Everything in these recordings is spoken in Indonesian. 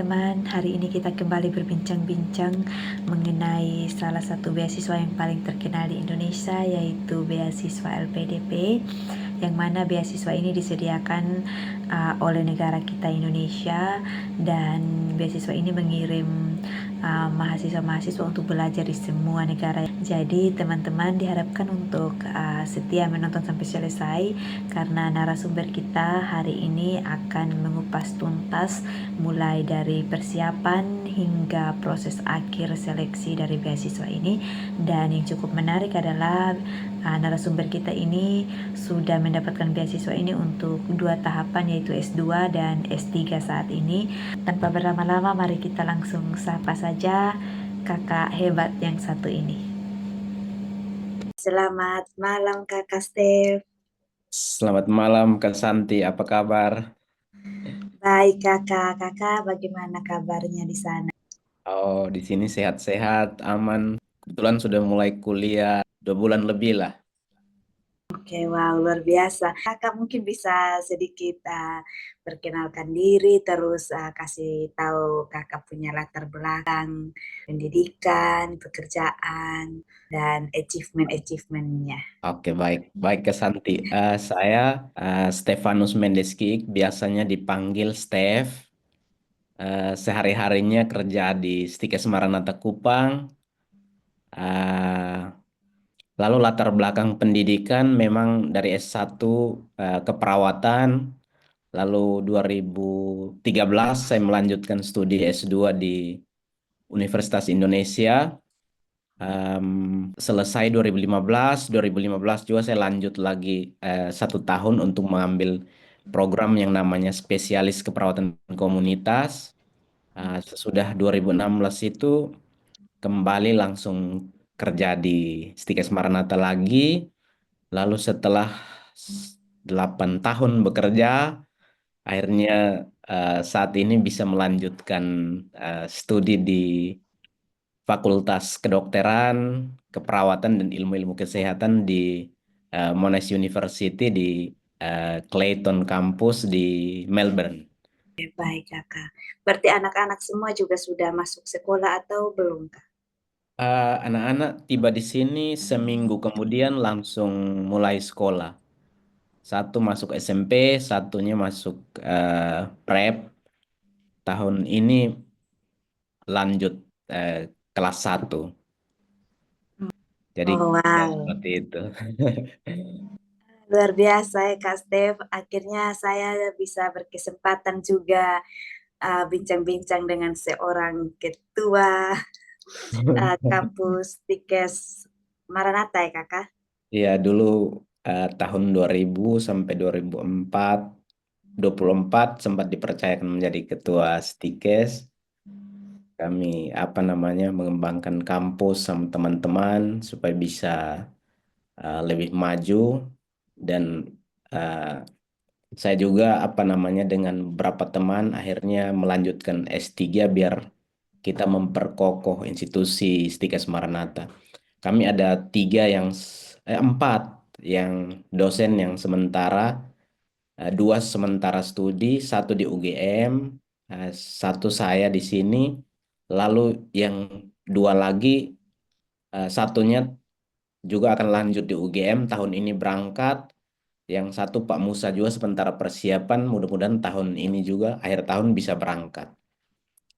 teman-teman, hari ini kita kembali berbincang-bincang mengenai salah satu beasiswa yang paling terkenal di Indonesia, yaitu beasiswa LPDP, yang mana beasiswa ini disediakan oleh negara kita Indonesia, dan beasiswa ini mengirim mahasiswa-mahasiswa untuk belajar di semua negara. Jadi teman-teman diharapkan untuk setia menonton sampai selesai, karena narasumber kita hari ini akan mengupas tuntas mulai dari persiapan hingga proses akhir seleksi dari beasiswa ini. Dan yang cukup menarik adalah narasumber kita ini sudah mendapatkan beasiswa ini untuk 2 tahapan, yaitu S2 dan S3 saat ini. Tanpa berlama-lama, mari kita langsung sapa saja kakak hebat yang satu ini. Selamat malam Kakak Steph. Selamat malam Kak Santi, apa kabar? Baik kakak, bagaimana kabarnya di sana? Oh, di sini sehat-sehat, aman. Kebetulan sudah mulai kuliah 2 bulan lebih lah. Oke, wow, luar biasa. Kakak mungkin bisa sedikit perkenalkan diri, terus kasih tahu kakak punya latar belakang, pendidikan, pekerjaan, dan achievement-achievementnya. Oke, baik. Baik Kak Santi. Saya Stefanus Mendeskik, biasanya dipanggil Stef. Sehari-harinya kerja di Stikes Maranatha Kupang. Eh, Lalu latar belakang pendidikan memang dari S1 keperawatan. Lalu 2013 saya melanjutkan studi S2 di Universitas Indonesia. Selesai 2015 juga saya lanjut lagi 1 tahun untuk mengambil program yang namanya spesialis keperawatan komunitas. Sesudah 2016 itu kembali langsung kerja di Stikes Maranatha lagi. Lalu setelah 8 tahun bekerja, akhirnya saat ini bisa melanjutkan studi di Fakultas Kedokteran, Keperawatan dan Ilmu-ilmu Kesehatan di Monash University di Clayton Campus di Melbourne. Oke, baik kakak. Berarti anak-anak semua juga sudah masuk sekolah atau belum kak? Anak-anak tiba di sini seminggu kemudian langsung mulai sekolah. Satu masuk SMP, satunya masuk prep. Tahun ini lanjut eh, kelas 1. Jadi Oh ya wow, seperti itu. luar biasa ya Kak Steph. Akhirnya saya bisa berkesempatan juga bincang-bincang dengan seorang ketua kampus Tikes Maranatha ya kakak. Iya, dulu tahun 2000 sampai 2024 sempat dipercayakan menjadi ketua Stikes. Kami mengembangkan kampus sama teman-teman supaya bisa lebih maju, dan eh, saya juga dengan beberapa teman akhirnya melanjutkan S3 biar kita memperkokoh institusi Stikes Maranatha. Kami ada empat yang dosen yang sementara, 2 sementara studi, 1 di UGM, 1 saya di sini, lalu yang 2 lagi, satunya juga akan lanjut di UGM tahun ini berangkat, yang 1 Pak Musa juga sementara persiapan, mudah-mudahan tahun ini juga akhir tahun bisa berangkat.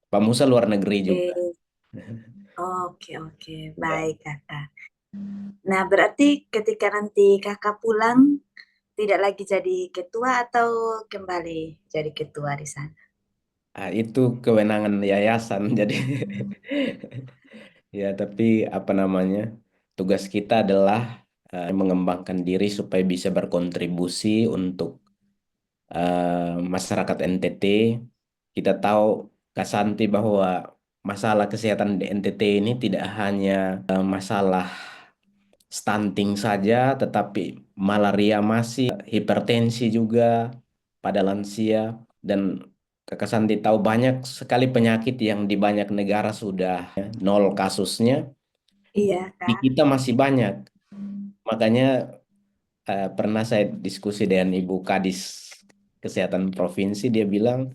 Pak Musa luar negeri juga. Oke, oke, Ya. baik kakak. Nah, berarti ketika nanti kakak pulang, tidak lagi jadi ketua atau kembali jadi ketua di sana? Itu kewenangan yayasan. Jadi ya, tapi tugas kita adalah mengembangkan diri supaya bisa berkontribusi untuk masyarakat NTT. Kita tahu, Kak Santi, bahwa masalah kesehatan di NTT ini tidak hanya masalah stunting saja, tetapi malaria masih, hipertensi juga pada lansia, dan Kakak Santi tahu banyak sekali penyakit yang di banyak negara sudah nol kasusnya, Iya di kak. kita masih banyak. Makanya pernah saya diskusi dengan Ibu Kadis Kesehatan Provinsi, dia bilang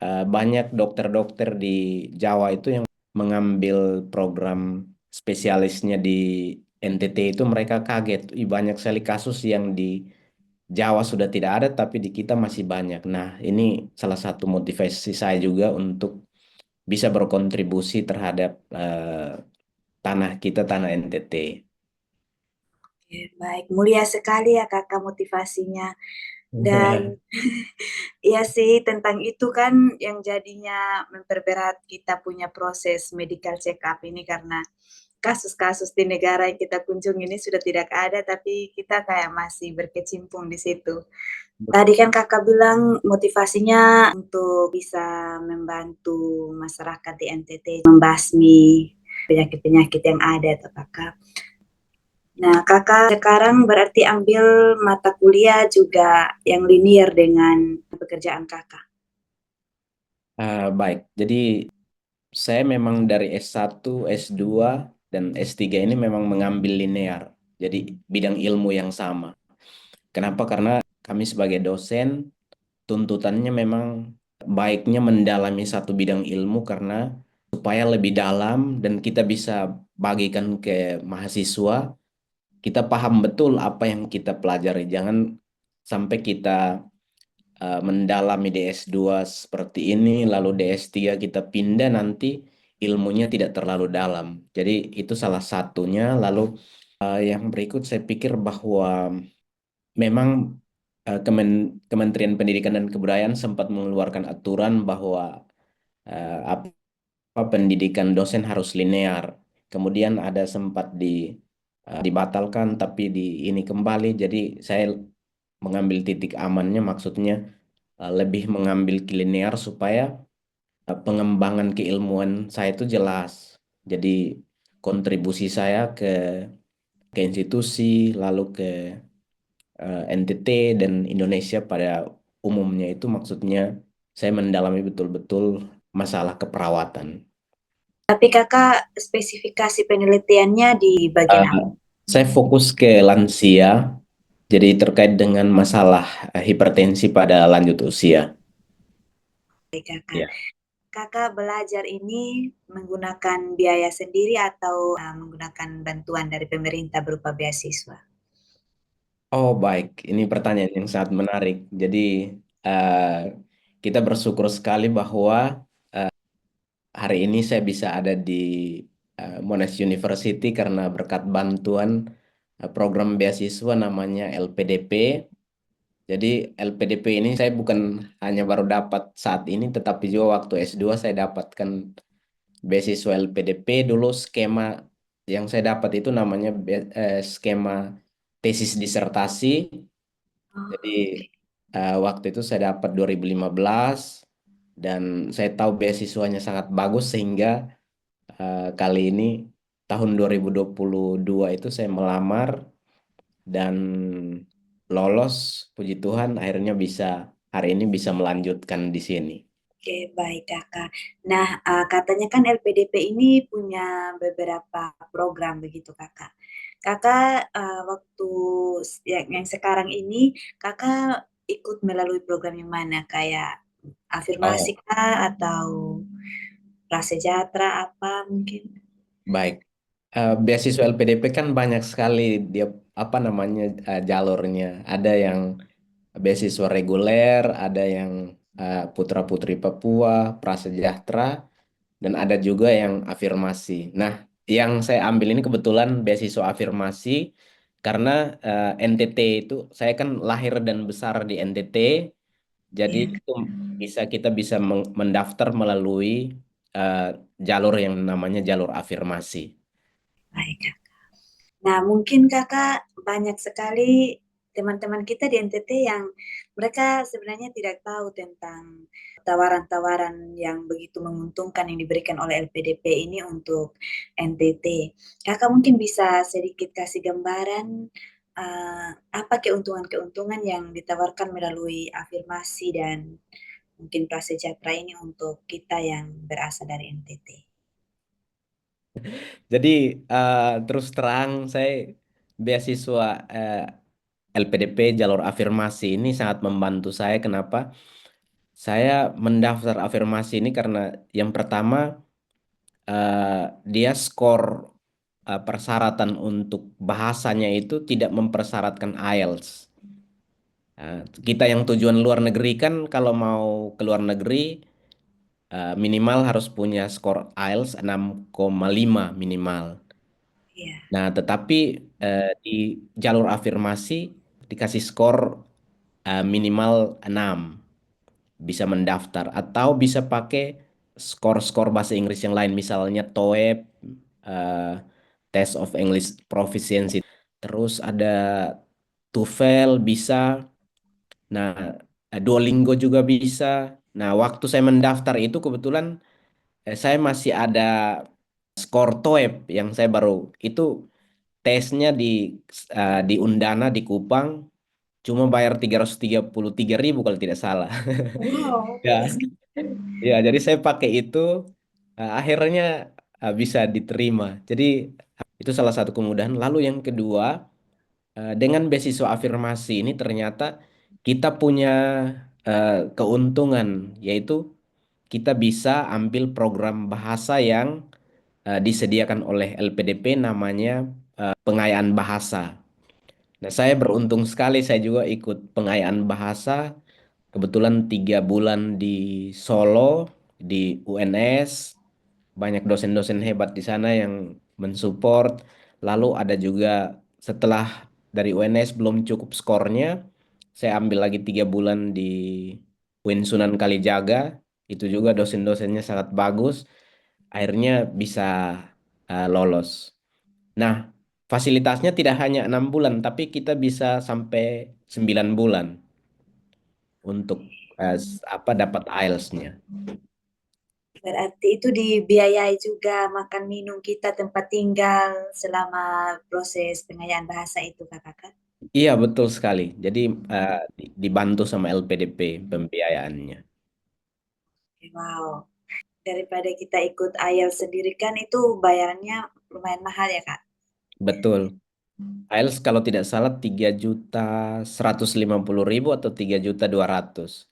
banyak dokter-dokter di Jawa itu yang mengambil program spesialisnya di NTT itu mereka kaget. Ih, banyak sekali kasus yang di Jawa sudah tidak ada, tapi di kita masih banyak. Nah, ini salah satu motivasi saya juga untuk bisa berkontribusi terhadap tanah kita, tanah NTT. Oke, baik, mulia sekali ya kakak motivasinya. Dan iya sih, tentang itu kan yang jadinya memperberat kita punya proses medical check up ini karena kasus-kasus di negara yang kita kunjungi ini sudah tidak ada, tapi kita kayak masih berkecimpung di situ. Tadi kan kakak bilang motivasinya untuk bisa membantu masyarakat di NTT membasmi penyakit-penyakit yang ada, tuh kakak. Nah, kakak sekarang berarti ambil mata kuliah juga yang linear dengan pekerjaan kakak. Baik, jadi saya memang dari S1, S2, dan S3 ini memang mengambil linear. Jadi bidang ilmu yang sama. Kenapa? Karena kami sebagai dosen tuntutannya memang baiknya mendalami satu bidang ilmu karena supaya lebih dalam dan kita bisa bagikan ke mahasiswa, kita paham betul apa yang kita pelajari. Jangan sampai kita mendalami di S2 seperti ini, lalu di S3 kita pindah nanti ilmunya tidak terlalu dalam. Jadi itu salah satunya. Lalu yang berikut saya pikir bahwa memang Kementerian Pendidikan dan Kebudayaan sempat mengeluarkan aturan bahwa apa pendidikan dosen harus linear. Kemudian ada sempat dibatalkan tapi di ini kembali. Jadi saya mengambil titik amannya maksudnya lebih mengambil linear supaya pengembangan keilmuan saya itu jelas. Jadi kontribusi saya ke institusi lalu ke NTT dan Indonesia pada umumnya itu maksudnya saya mendalami betul-betul masalah keperawatan. Tapi kakak spesifikasi penelitiannya di bagian Eh, apa? saya fokus ke lansia, jadi terkait dengan masalah hipertensi pada lanjut usia. Kakak. Ya. Kakak belajar ini menggunakan biaya sendiri atau menggunakan bantuan dari pemerintah berupa beasiswa? Oh baik, ini pertanyaan yang sangat menarik. Jadi eh, kita bersyukur sekali bahwa hari ini saya bisa ada di Monash University karena berkat bantuan program beasiswa namanya LPDP. Jadi LPDP ini saya bukan hanya baru dapat saat ini, tetapi juga waktu S2 saya dapatkan beasiswa LPDP. Dulu skema yang saya dapat itu namanya skema tesis disertasi. Jadi Oh, oke. waktu itu saya dapat 2015 dan saya tahu beasiswanya sangat bagus sehingga kali ini tahun 2022 itu saya melamar dan lolos, puji Tuhan akhirnya bisa hari ini bisa melanjutkan di sini. Oke, baik kakak. Nah, katanya kan LPDP ini punya beberapa program begitu kakak. Kakak waktu yang sekarang ini, kakak ikut melalui program yang mana? Kayak afirmasi Oh, kah atau prasejahtera apa mungkin? baik. Beasiswa LPDP kan banyak sekali dia apa namanya jalurnya. Ada yang beasiswa reguler, ada yang putra-putri Papua, prasejahtera, dan ada juga yang afirmasi. Nah, yang saya ambil ini kebetulan beasiswa afirmasi karena NTT itu saya kan lahir dan besar di NTT, jadi Ya, itu kita bisa mendaftar melalui eh, jalur yang namanya jalur afirmasi. baik. Nah, mungkin kakak banyak sekali teman-teman kita di NTT yang mereka sebenarnya tidak tahu tentang tawaran-tawaran yang begitu menguntungkan yang diberikan oleh LPDP ini untuk NTT. Kakak mungkin bisa sedikit kasih gambaran apa keuntungan-keuntungan yang ditawarkan melalui afirmasi dan mungkin prasejahtera ini untuk kita yang berasal dari NTT. Jadi terus terang saya beasiswa LPDP jalur afirmasi ini sangat membantu saya. Kenapa? Saya mendaftar afirmasi ini karena yang pertama dia skor persyaratan untuk bahasanya itu tidak mempersyaratkan IELTS. Kita yang tujuan luar negeri kan kalau mau ke luar negeri minimal harus punya skor IELTS 6,5 minimal. Iya. Nah, tetapi di jalur afirmasi dikasih skor minimal 6 bisa mendaftar atau bisa pakai skor-skor bahasa Inggris yang lain misalnya TOEFL, eh, Test of English Proficiency, terus ada TOEFL bisa. Nah, Duolingo juga bisa. Nah, waktu saya mendaftar itu kebetulan saya masih ada skor TOEFL yang saya baru itu tesnya di Undana di Kupang cuma bayar 333.000 kalau tidak salah. Wow, Ya, murah sekali. ya, jadi saya pakai itu akhirnya bisa diterima. Jadi itu salah satu kemudahan. Lalu yang kedua, dengan beasiswa afirmasi ini ternyata kita punya keuntungan, yaitu kita bisa ambil program bahasa yang disediakan oleh LPDP namanya pengayaan bahasa. Nah, saya beruntung sekali saya juga ikut pengayaan bahasa. Kebetulan 3 bulan di Solo, di UNS, banyak dosen-dosen hebat di sana yang mensupport. Lalu ada juga setelah dari UNS belum cukup skornya, saya ambil lagi 3 bulan di UIN Sunan Kalijaga. Itu juga dosen-dosennya sangat bagus. Akhirnya bisa lolos. Nah, fasilitasnya tidak hanya 6 bulan, tapi kita bisa sampai 9 bulan untuk apa dapat IELTS-nya. Berarti itu dibiayai juga makan minum kita, tempat tinggal selama proses pengayaan bahasa itu, Kak Kakak. Iya, betul sekali. Jadi dibantu sama LPDP pembiayaannya. Wow, daripada kita ikut IELTS sendiri kan itu bayarannya lumayan mahal ya, Kak. Betul. IELTS kalau tidak salah 3.150.000 atau 3.200.000.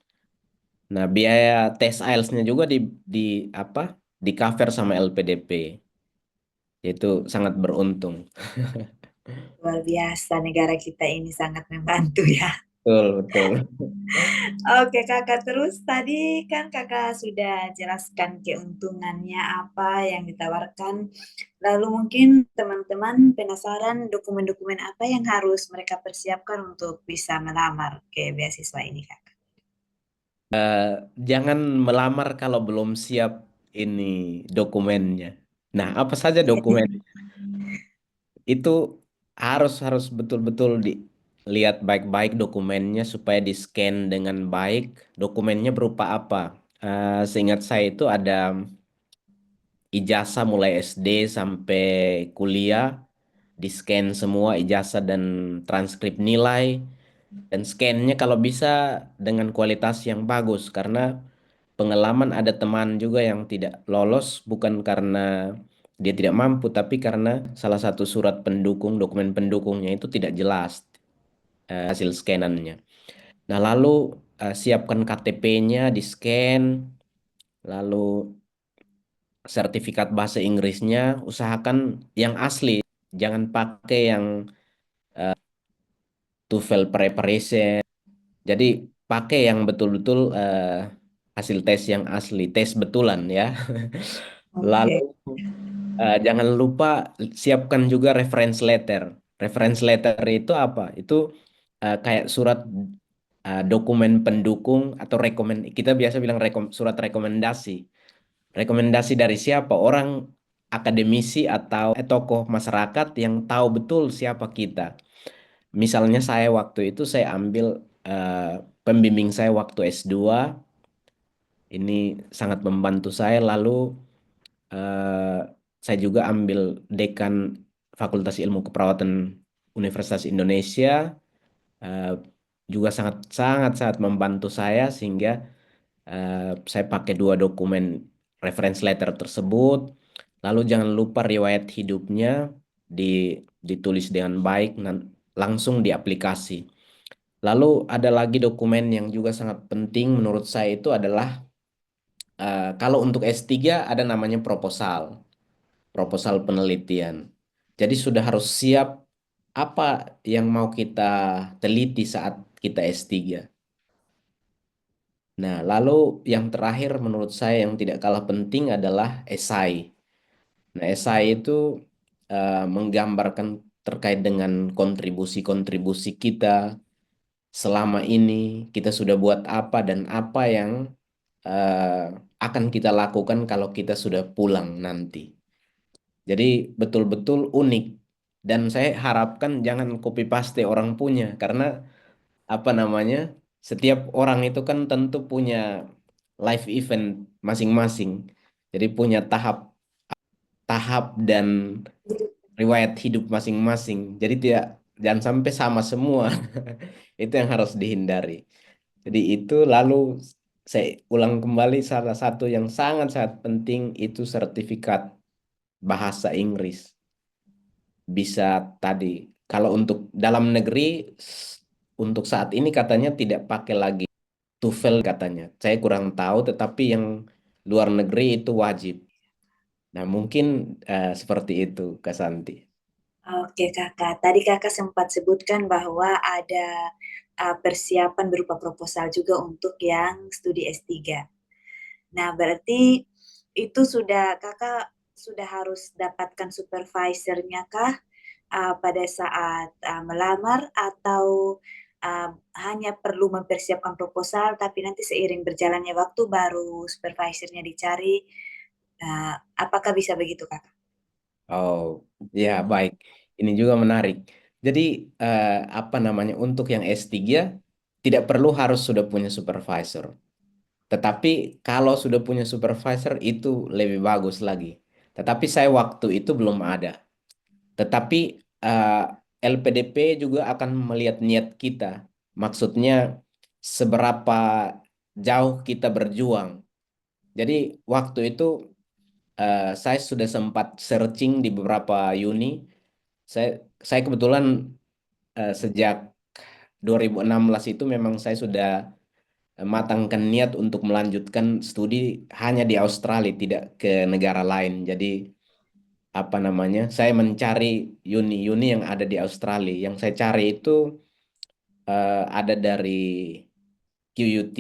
Nah, biaya tes IELTS-nya juga di apa? Di cover sama LPDP. Itu sangat beruntung. Luar biasa negara kita ini sangat membantu ya. Betul, betul. Oke Kakak, terus tadi kan Kakak sudah jelaskan keuntungannya apa yang ditawarkan. Lalu mungkin teman-teman penasaran dokumen-dokumen apa yang harus mereka persiapkan untuk bisa melamar ke beasiswa ini, Kak. Jangan melamar kalau belum siap ini dokumennya. Nah, apa saja dokumen itu harus harus betul-betul dilihat baik-baik dokumennya supaya di-scan dengan baik. Dokumennya berupa apa? Seingat saya itu ada ijazah mulai SD sampai kuliah, di-scan semua ijazah dan transkrip nilai. Dan scan-nya kalau bisa dengan kualitas yang bagus karena pengalaman ada teman juga yang tidak lolos bukan karena dia tidak mampu tapi karena salah satu surat pendukung dokumen pendukungnya itu tidak jelas hasil scanannya. Nah, lalu siapkan KTP-nya di scan, lalu sertifikat bahasa Inggrisnya usahakan yang asli, jangan pakai yang TOEFL preparation. Jadi pakai yang betul-betul hasil tes yang asli, tes betulan ya. Lalu Oke, jangan lupa siapkan juga reference letter. Reference letter itu apa? Itu kayak surat dokumen pendukung atau kita biasa bilang surat rekomendasi. Rekomendasi dari siapa? Orang akademisi atau tokoh masyarakat yang tahu betul siapa kita. Misalnya saya waktu itu saya ambil pembimbing saya waktu S2 ini sangat membantu saya. Lalu eh, saya juga ambil dekan Fakultas Ilmu Keperawatan Universitas Indonesia eh, juga sangat sangat sangat membantu saya sehingga saya pakai 2 dokumen reference letter tersebut. Lalu jangan lupa riwayat hidupnya ditulis dengan baik dan langsung di aplikasi. Lalu ada lagi dokumen yang juga sangat penting menurut saya itu adalah kalau untuk S3 ada namanya proposal, proposal penelitian. Jadi sudah harus siap apa yang mau kita teliti saat kita S3. Nah, lalu yang terakhir menurut saya yang tidak kalah penting adalah esai. Nah, esai itu menggambarkan terkait dengan kontribusi-kontribusi kita selama ini, kita sudah buat apa dan apa yang akan kita lakukan kalau kita sudah pulang nanti. Jadi betul-betul unik. Dan saya harapkan jangan copy paste orang punya karena apa namanya? Setiap orang itu kan tentu punya life event masing-masing. Jadi punya tahap dan riwayat hidup masing-masing. Jadi tidak jangan sampai sama semua. Itu yang harus dihindari. Jadi itu lalu saya ulang kembali salah satu yang sangat-sangat penting itu sertifikat bahasa Inggris. Bisa tadi kalau untuk dalam negeri untuk saat ini katanya tidak pakai lagi TOEFL katanya. Saya kurang tahu tetapi yang luar negeri itu wajib. Nah, mungkin seperti itu Kak Santi. Oke Kakak, tadi Kakak sempat sebutkan bahwa ada persiapan berupa proposal juga untuk yang studi S3. Nah, berarti itu sudah Kakak sudah harus dapatkan supervisornya kah pada saat melamar atau uh, hanya perlu mempersiapkan proposal tapi nanti seiring berjalannya waktu baru supervisornya dicari. Apakah bisa begitu Kakak? Oh, ya baik. Ini juga menarik. Jadi eh, apa namanya untuk yang S3 tidak perlu harus sudah punya supervisor. Tetapi kalau sudah punya supervisor itu lebih bagus lagi. Tetapi saya waktu itu belum ada. Tetapi eh, LPDP juga akan melihat niat kita. Maksudnya seberapa jauh kita berjuang. Jadi waktu itu saya sudah sempat searching di beberapa uni. Saya saya kebetulan sejak 2016 itu memang saya sudah matangkan niat untuk melanjutkan studi hanya di Australia, tidak ke negara lain. Jadi apa namanya? Saya mencari uni-uni yang ada di Australia. Yang saya cari itu ada dari QUT,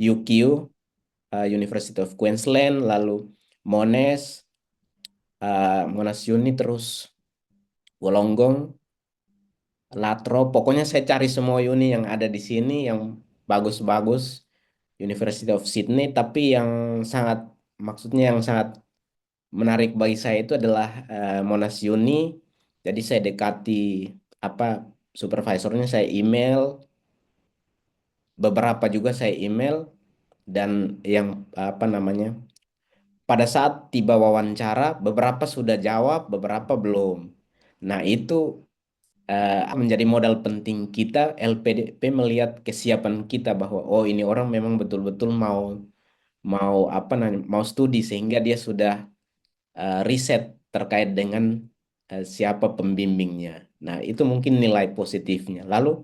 UQ, University of Queensland, lalu Monash, Monash Uni, terus Wollongong, Latro. Pokoknya saya cari semua uni yang ada di sini yang bagus-bagus. University of Sydney, tapi yang sangat maksudnya yang sangat menarik bagi saya itu adalah Monash Uni. Jadi saya dekati apa supervisornya, saya email, beberapa juga saya email dan yang apa namanya pada saat tiba wawancara beberapa sudah jawab, beberapa belum. Nah, itu menjadi modal penting kita LPDP melihat kesiapan kita bahwa oh ini orang memang betul-betul mau mau apa namanya mau studi sehingga dia sudah riset terkait dengan siapa pembimbingnya. Nah, itu mungkin nilai positifnya. Lalu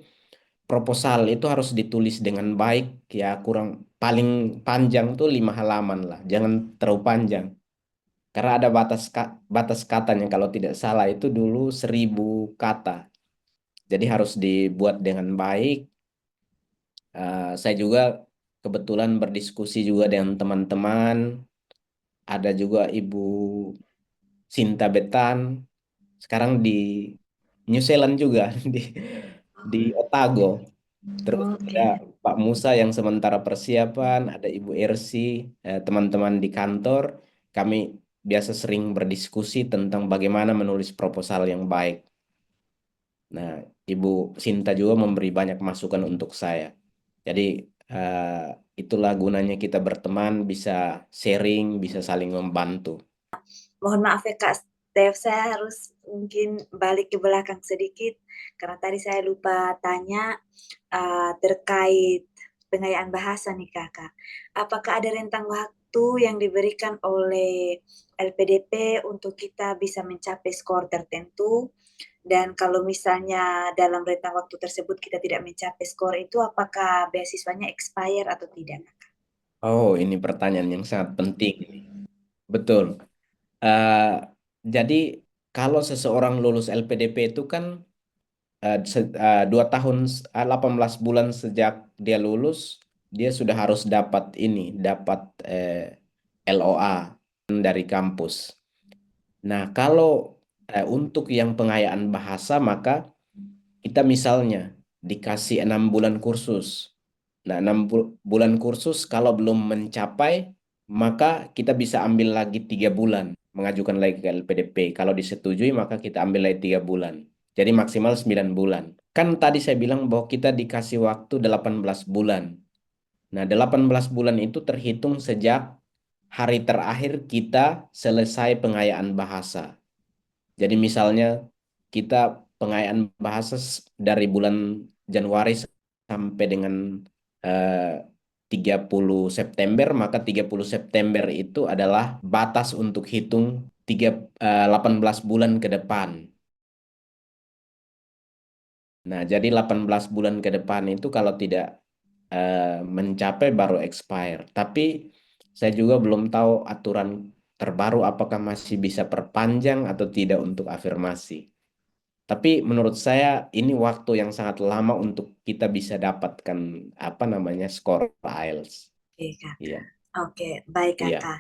proposal itu harus ditulis dengan baik ya kurang paling panjang tuh 5 halaman lah, jangan terlalu panjang. Karena ada batas katanya kalau tidak salah itu dulu 1.000 kata. Jadi harus dibuat dengan baik. Saya juga kebetulan berdiskusi juga dengan teman-teman. Ada juga Ibu Sinta Betan. Sekarang di New Zealand juga di Otago. Terus ada Oke. Pak Musa yang sementara persiapan, ada Ibu Ersi, teman-teman di kantor. Kami biasa sering berdiskusi tentang bagaimana menulis proposal yang baik. Nah, Ibu Sinta juga memberi banyak masukan untuk saya. Jadi itulah gunanya kita berteman, bisa sharing, bisa saling membantu. Mohon maaf ya Kak Steph, saya harus mungkin balik ke belakang sedikit karena tadi saya lupa tanya terkait pengayaan bahasa nih Kakak. Apakah ada rentang waktu waktu yang diberikan oleh LPDP untuk kita bisa mencapai skor tertentu. Dan kalau misalnya dalam rentang waktu tersebut kita tidak mencapai skor itu, apakah beasiswanya expire atau tidak? Oh, ini pertanyaan yang sangat penting ini. Betul. Eh, jadi kalau seseorang lulus LPDP itu kan 2 tahun, 18 bulan sejak dia lulus, dia sudah harus dapat ini, dapat LOA dari kampus. Nah, kalau untuk yang pengayaan bahasa, maka kita misalnya dikasih 6 bulan kursus. Nah, bulan kursus kalau belum mencapai, maka kita bisa ambil lagi 3 bulan, mengajukan lagi ke LPDP. Kalau disetujui, maka kita ambil lagi 3 bulan. Jadi maksimal 9 bulan. Kan tadi saya bilang bahwa kita dikasih waktu 18 bulan. Nah, 18 bulan itu terhitung sejak hari terakhir kita selesai pengayaan bahasa. Jadi misalnya kita pengayaan bahasa dari bulan Januari sampai dengan eh, 30 September, maka 30 September itu adalah batas untuk hitung 18 bulan ke depan. Nah, jadi 18 bulan ke depan itu kalau tidak eh, mencapai baru expire. Tapi saya juga belum tahu aturan terbaru apakah masih bisa perpanjang atau tidak untuk afirmasi. Tapi menurut saya ini waktu yang sangat lama untuk kita bisa dapatkan apa namanya skor IELTS. Oke, Kak. Iya, Oke, baik, iya, Kakak.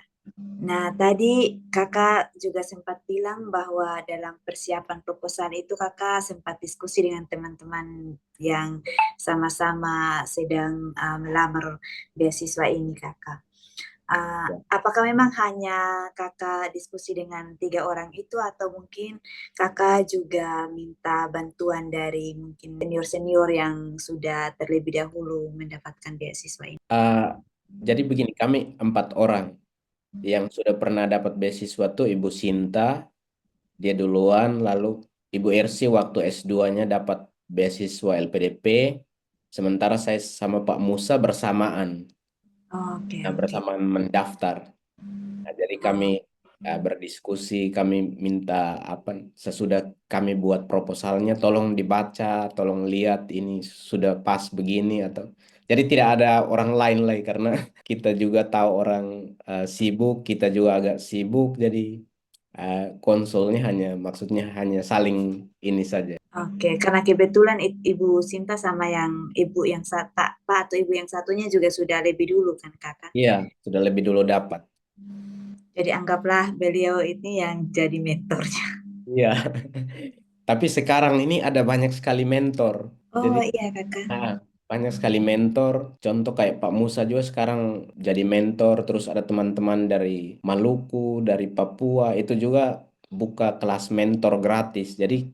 Nah, tadi Kakak juga sempat bilang bahwa dalam persiapan proposal itu Kakak sempat diskusi dengan teman-teman yang sama-sama sedang melamar beasiswa ini, Kakak. iya. Apakah memang hanya Kakak diskusi dengan 3 orang itu atau mungkin Kakak juga minta bantuan dari mungkin senior-senior yang sudah terlebih dahulu mendapatkan beasiswa ini? Eh, jadi begini, kami 4 orang yang sudah pernah dapat beasiswa tuh Ibu Sinta, dia duluan, lalu Ibu Ersi waktu S2-nya dapat beasiswa LPDP, sementara saya sama Pak Musa bersamaan, Oke, nah, oke. bersamaan mendaftar. Nah, jadi kami Oh, berdiskusi, kami minta apa sesudah kami buat proposalnya, tolong dibaca, tolong lihat ini sudah pas begini atau jadi tidak ada orang lain lagi karena kita juga tahu orang sibuk, kita juga agak sibuk, jadi konsulnya hanya maksudnya hanya saling ini saja. oke, karena kebetulan Ibu Sinta sama yang ibu yang Pak atau ibu yang satunya juga sudah lebih dulu kan kakak. Iya, sudah lebih dulu dapat. Jadi anggaplah beliau ini yang jadi mentornya. Iya. Tapi sekarang ini ada banyak sekali mentor. Jadi Oh iya kakak. Nah, banyak sekali mentor. Contoh kayak Pak Musa juga sekarang jadi mentor. Terus ada teman-teman dari Maluku, dari Papua, itu juga buka kelas mentor gratis. Jadi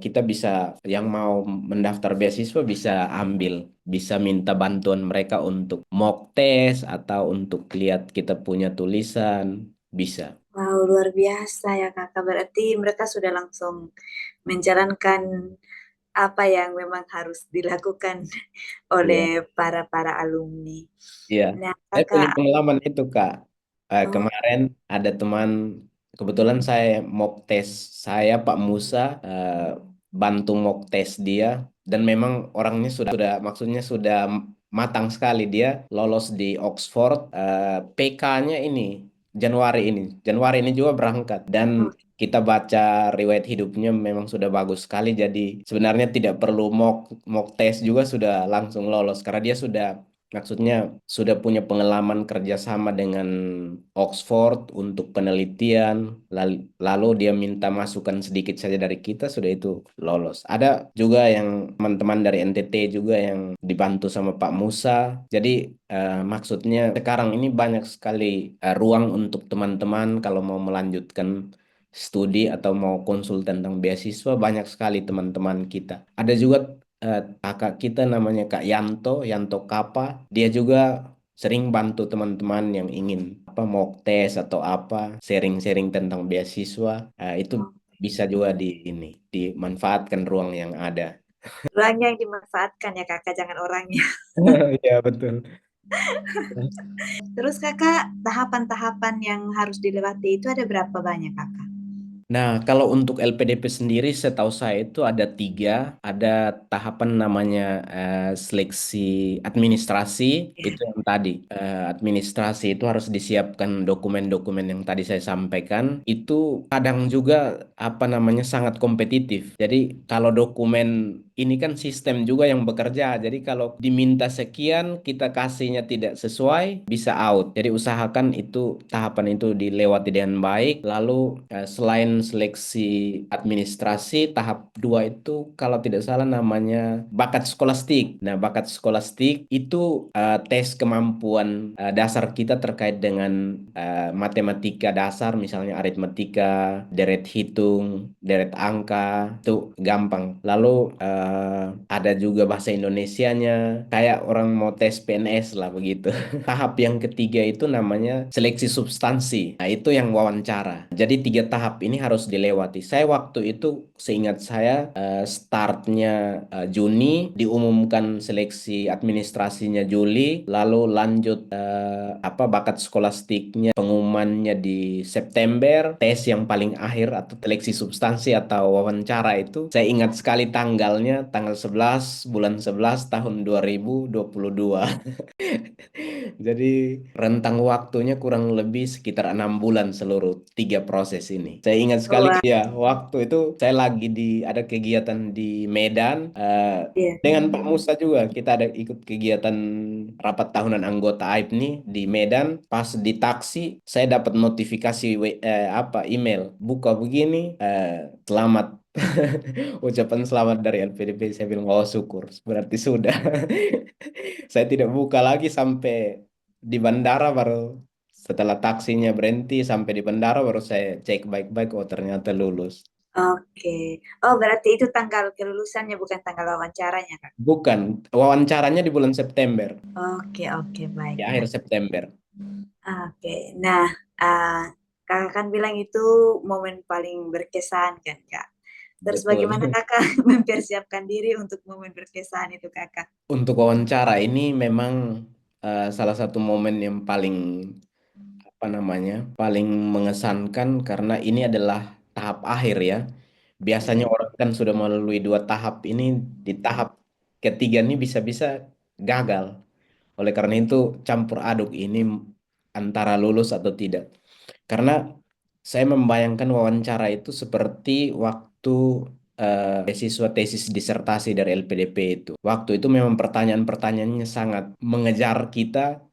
kita bisa, yang mau mendaftar beasiswa bisa ambil, bisa minta bantuan mereka untuk mock test atau untuk lihat kita punya tulisan, bisa. Wow, luar biasa ya kakak. Berarti mereka sudah langsung menjalankan apa yang memang harus dilakukan oleh Iya. para alumni. Iya, Nah saya punya kakak, pengalaman itu, Kak. oh, Kemarin ada teman, kebetulan saya mock test, saya Pak Musa bantu mock test dia, dan memang orangnya maksudnya sudah matang sekali. Dia lolos di Oxford, PK-nya ini Januari ini juga berangkat, dan oh, kita baca riwayat hidupnya memang sudah bagus sekali. Jadi sebenarnya tidak perlu mock mock test juga sudah langsung lolos karena dia sudah, maksudnya sudah punya pengalaman kerjasama dengan Oxford untuk penelitian, lalu dia minta masukan sedikit saja dari kita, sudah itu lolos. Ada juga yang teman-teman dari NTT juga yang dibantu sama Pak Musa. Jadi maksudnya sekarang ini banyak sekali ruang untuk teman-teman kalau mau melanjutkan studi atau mau konsul tentang beasiswa, banyak sekali teman-teman kita. Ada juga kakak kita namanya Kak Yanto, Yanto Kapa. Dia juga sering bantu teman-teman yang ingin apa mock test atau apa, sharing-sharing tentang beasiswa. Itu oh. bisa juga dimanfaatkan ruang yang ada. Orangnya yang dimanfaatkan ya kakak, jangan orangnya. Ya, betul. Terus kakak, tahapan-tahapan yang harus dilewati itu ada berapa banyak kakak? Nah, kalau untuk LPDP sendiri, setahu saya itu ada tiga. Ada tahapan namanya seleksi administrasi, Ya. itu yang tadi. Administrasi itu harus disiapkan dokumen-dokumen yang tadi saya sampaikan. Itu kadang juga apa namanya sangat kompetitif. Jadi kalau dokumen ini kan sistem juga yang bekerja. Jadi kalau diminta sekian, kita kasihnya tidak sesuai, bisa out. Jadi usahakan itu tahapan itu dilewati dengan baik. Lalu selain seleksi administrasi, tahap dua itu kalau tidak salah namanya bakat skolastik. Nah, bakat skolastik itu tes kemampuan dasar kita terkait dengan matematika dasar, misalnya aritmatika, deret hitung, deret angka, itu gampang. Lalu ada juga bahasa Indonesianya, kayak orang mau tes PNS lah begitu. Tahap yang ketiga itu namanya seleksi substansi. Nah, itu yang wawancara. Jadi tiga tahap ini harus dilewati. Saya waktu itu seingat saya startnya Juni, diumumkan seleksi administrasinya Juli, lalu lanjut apa bakat skolastiknya pengumumannya di September, tes yang paling akhir atau seleksi substansi atau wawancara itu saya ingat sekali tanggalnya tanggal 11 bulan 11 tahun 2022. Jadi rentang waktunya kurang lebih sekitar 6 bulan seluruh tiga proses ini. Saya ingat sekali Oh, ya waktu itu saya lagi di ada kegiatan di Medan iya. dengan Pak Musa juga kita ada ikut kegiatan rapat tahunan anggota AIP nih di Medan. Pas di taksi saya dapat notifikasi apa email buka begini selamat ucapan selamat dari LPDP. Saya bilang oh syukur berarti sudah. Saya tidak buka lagi sampai di bandara baru setelah taksinya berhenti sampai di bandara baru saya cek baik-baik oh ternyata lulus. Oke. Oh, berarti itu tanggal kelulusannya bukan tanggal wawancaranya, Kak. Bukan, wawancaranya di bulan September, Oke, oke, baik, di akhir baik. September. Oke. Nah, ah, kakak kan bilang itu momen paling berkesan kan, Kak. Terus Betul. bagaimana kakak mempersiapkan diri untuk momen berkesan itu, kakak? Untuk wawancara ini memang salah satu momen yang paling apa namanya paling mengesankan karena ini adalah tahap akhir ya. Biasanya Iya. orang kan sudah melalui dua tahap ini di tahap ketiga ini bisa-bisa gagal. Oleh karena itu campur aduk ini antara lulus atau tidak. Karena saya membayangkan wawancara itu seperti waktu beasiswa tesis disertasi dari LPDP itu. Waktu itu memang pertanyaan-pertanyaannya sangat mengejar kita,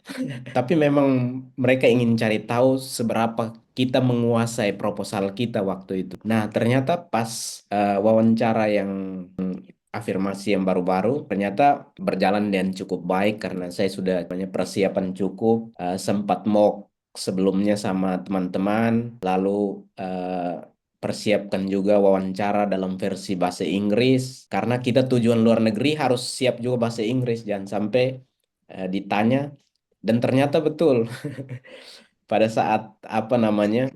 tapi memang mereka ingin cari tahu seberapa kita menguasai proposal kita waktu itu. Nah, ternyata pas wawancara yang afirmasi yang baru-baru ternyata berjalan dengan cukup baik karena saya sudah punya persiapan cukup, sempat mock sebelumnya sama teman-teman, lalu persiapkan juga wawancara dalam versi bahasa Inggris karena kita tujuan luar negeri harus siap juga bahasa Inggris jangan sampai ditanya dan ternyata betul pada saat apa namanya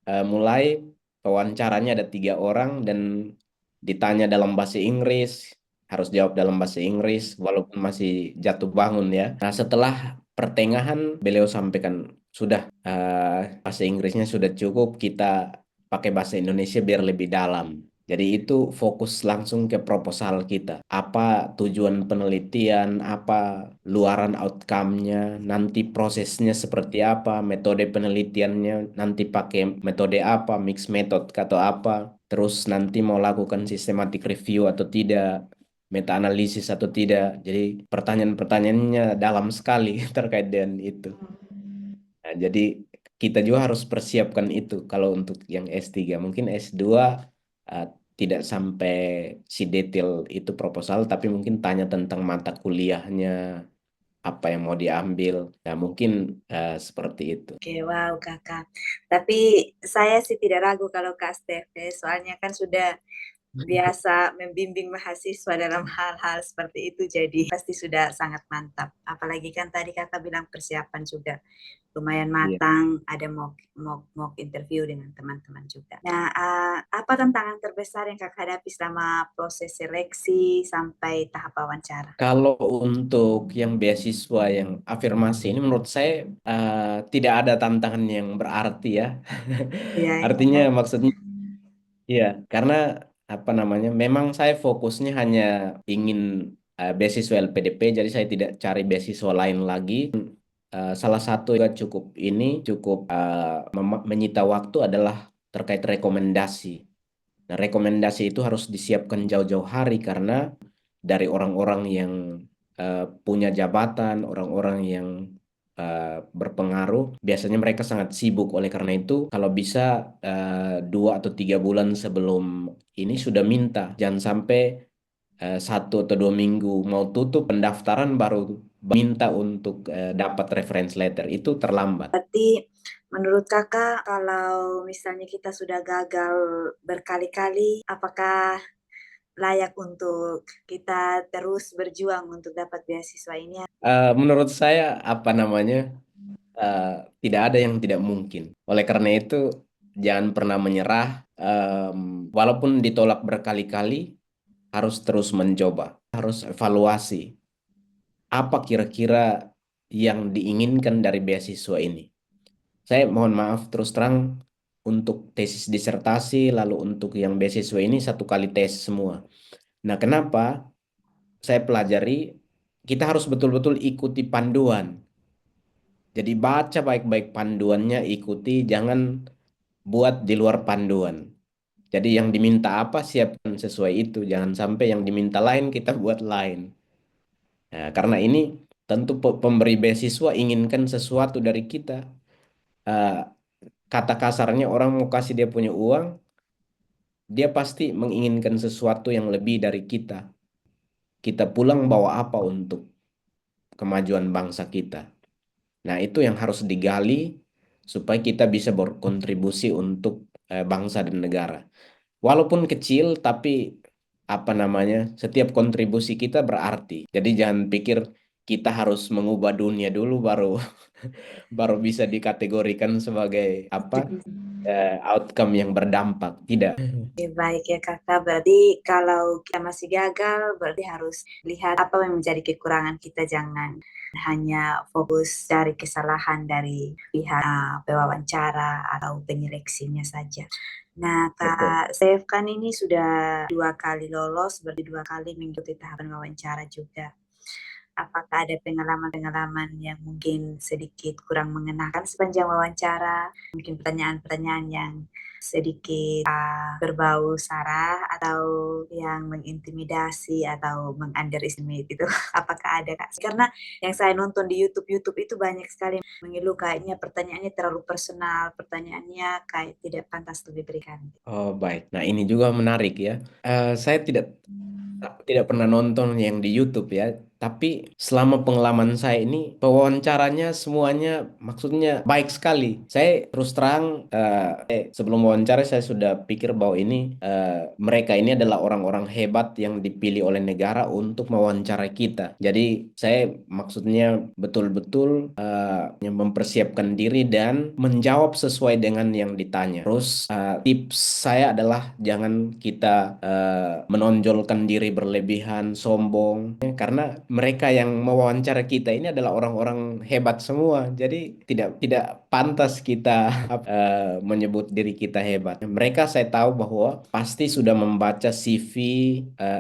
mulai wawancaranya ada 3 orang dan ditanya dalam bahasa Inggris, harus jawab dalam bahasa Inggris walaupun masih jatuh bangun ya. Nah, setelah pertengahan beliau sampaikan sudah bahasa Inggrisnya sudah cukup, kita pakai bahasa Indonesia biar lebih dalam. Jadi itu fokus langsung ke proposal kita. Apa tujuan penelitian, apa luaran outcome-nya, nanti prosesnya seperti apa, metode penelitiannya, nanti pakai metode apa, mix method atau apa, terus nanti mau lakukan systematic review atau tidak, meta analisis atau tidak. Jadi pertanyaan-pertanyaannya dalam sekali terkait dengan itu. Nah, jadi kita juga harus persiapkan itu kalau untuk yang S3. Mungkin S2 uh, tidak sampai si detail itu proposal, tapi mungkin tanya tentang mata kuliahnya, apa yang mau diambil. Nah, mungkin seperti itu. Oke, wow, kakak. Tapi saya sih tidak ragu kalau Kak Stefe, soalnya kan sudah biasa membimbing mahasiswa dalam hal-hal seperti itu, jadi pasti sudah sangat mantap. Apalagi kan tadi Kakak bilang persiapan juga lumayan Iya. matang, ada mock interview dengan teman-teman juga. Nah, apa tantangan terbesar yang Kakak hadapi selama proses seleksi sampai tahap wawancara? Kalau untuk yang beasiswa yang afirmasi ini menurut saya tidak ada tantangan yang berarti ya. Iya, Artinya maksudnya iya, karena apa namanya? Memang saya fokusnya hanya ingin beasiswa LPDP, jadi saya tidak cari beasiswa lain lagi. Salah satu yang cukup menyita waktu adalah terkait rekomendasi. Nah, rekomendasi itu harus disiapkan jauh-jauh hari karena dari orang-orang yang punya jabatan, orang-orang yang berpengaruh, biasanya mereka sangat sibuk. Oleh karena itu, kalau bisa 2 atau 3 bulan sebelum ini sudah minta, jangan sampai 1 atau 2 minggu mau tutup pendaftaran baru minta untuk dapat reference letter. Itu terlambat. berarti menurut Kakak kalau misalnya kita sudah gagal berkali-kali, apakah layak untuk kita terus berjuang untuk dapat beasiswa ini? Menurut saya apa namanya? eh, Tidak ada yang tidak mungkin. Oleh karena itu, jangan pernah menyerah. Walaupun ditolak berkali-kali, harus terus mencoba, harus evaluasi apa kira-kira yang diinginkan dari beasiswa ini. Saya mohon maaf terus terang untuk tesis disertasi, lalu untuk yang beasiswa ini 1 kali tes semua. Nah, kenapa saya pelajari? Kita harus betul-betul ikuti panduan. Jadi baca baik-baik panduannya, ikuti, jangan buat di luar panduan. Jadi yang diminta apa siapkan sesuai itu, jangan sampai yang diminta lain kita buat lain. Nah, karena ini tentu pemberi beasiswa inginkan sesuatu dari kita. Eh, Kata kasarnya orang mau kasih dia punya uang, dia pasti menginginkan sesuatu yang lebih dari kita. Kita pulang bawa apa untuk kemajuan bangsa kita. Nah, itu yang harus digali supaya kita bisa berkontribusi untuk bangsa dan negara. Walaupun kecil, tapi apa namanya, setiap kontribusi kita berarti. Jadi jangan pikir kita harus mengubah dunia dulu baru baru bisa dikategorikan sebagai apa outcome yang berdampak. Tidak. Oke, baik ya Kakak, berarti kalau kita masih gagal, berarti harus lihat apa yang menjadi kekurangan kita, jangan hanya fokus cari kesalahan dari pihak pewawancara atau penyeleksinya saja. Nah, Betul. Kak Sef kan ini sudah 2 kali lolos, berarti 2 kali mengikuti tahapan wawancara juga. Apakah ada pengalaman-pengalaman yang mungkin sedikit kurang mengenakan sepanjang wawancara? Mungkin pertanyaan-pertanyaan yang sedikit berbau sara atau yang mengintimidasi atau meng-underestimate itu. Apakah ada, Kak? Karena yang saya nonton di YouTube-YouTube itu banyak sekali mengeluh kayaknya pertanyaannya terlalu personal, pertanyaannya kayak tidak pantas untuk diberikan. Oh, baik. Nah, ini juga menarik ya. Saya tidak pernah nonton yang di YouTube ya, tapi selama pengalaman saya ini pewawancaranya semuanya maksudnya baik sekali. Saya terus terang sebelum wawancara saya sudah pikir bahwa ini mereka ini adalah orang-orang hebat yang dipilih oleh negara untuk mewawancarai kita. Jadi saya maksudnya betul-betul yang mempersiapkan diri dan menjawab sesuai dengan yang ditanya. Terus tips saya adalah jangan kita menonjolkan diri berlebihan, sombong, ya, karena mereka yang mewawancara kita ini adalah orang-orang hebat semua. Jadi tidak pantas kita menyebut diri kita hebat. Mereka saya tahu bahwa pasti sudah membaca CV,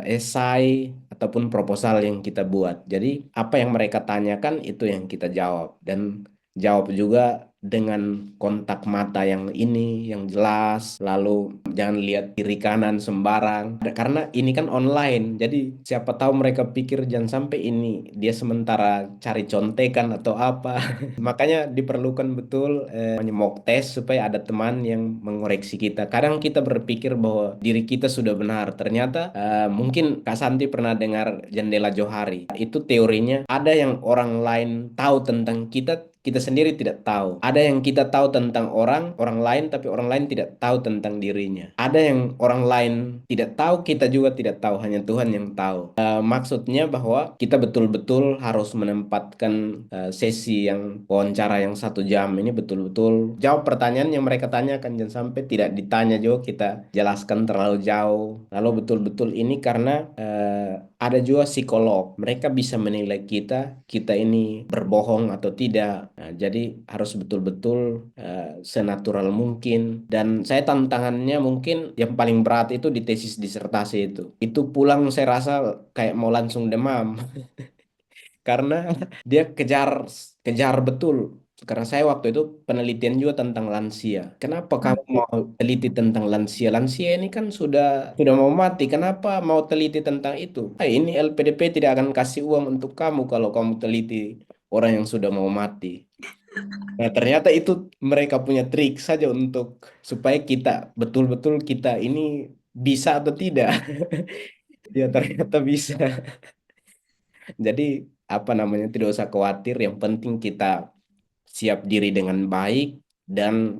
esai ataupun proposal yang kita buat. Jadi apa yang mereka tanyakan itu yang kita jawab dan jawab juga dengan kontak mata yang ini yang jelas, lalu jangan lihat kiri kanan sembarang. Karena ini kan online, jadi siapa tahu mereka pikir jangan sampai ini dia sementara cari contekan atau apa. Makanya diperlukan betul mock test supaya ada teman yang mengoreksi kita. Kadang kita berpikir bahwa diri kita sudah benar, ternyata mungkin Kak Santi pernah dengar jendela Johari. Itu teorinya ada yang orang lain tahu tentang kita kita sendiri tidak tahu. Ada yang kita tahu tentang orang lain, tapi orang lain tidak tahu tentang dirinya. Ada yang orang lain tidak tahu, kita juga tidak tahu, hanya Tuhan yang tahu. Maksudnya bahwa kita betul-betul harus menempatkan sesi yang wawancara yang 1 jam ini betul-betul jawab pertanyaan yang mereka tanyakan, jangan sampai tidak ditanya juga kita jelaskan terlalu jauh. Lalu betul-betul ini karena ada juga psikolog, mereka bisa menilai kita ini berbohong atau tidak. Nah, jadi harus betul-betul senatural mungkin. Dan saya tantangannya mungkin yang paling berat itu di tesis disertasi itu. Itu pulang saya rasa kayak mau langsung demam karena dia kejar kejar betul. Karena saya waktu itu penelitian juga tentang lansia. Kenapa kamu mau teliti tentang lansia? Lansia ini kan sudah mau mati. Kenapa mau teliti tentang itu? Ini LPDP tidak akan kasih uang untuk kamu kalau kamu teliti orang yang sudah mau mati. Nah, ternyata itu mereka punya trik saja untuk supaya kita betul-betul kita ini bisa atau tidak. Ya ternyata bisa. Jadi apa namanya tidak usah khawatir. Yang penting kita siap diri dengan baik dan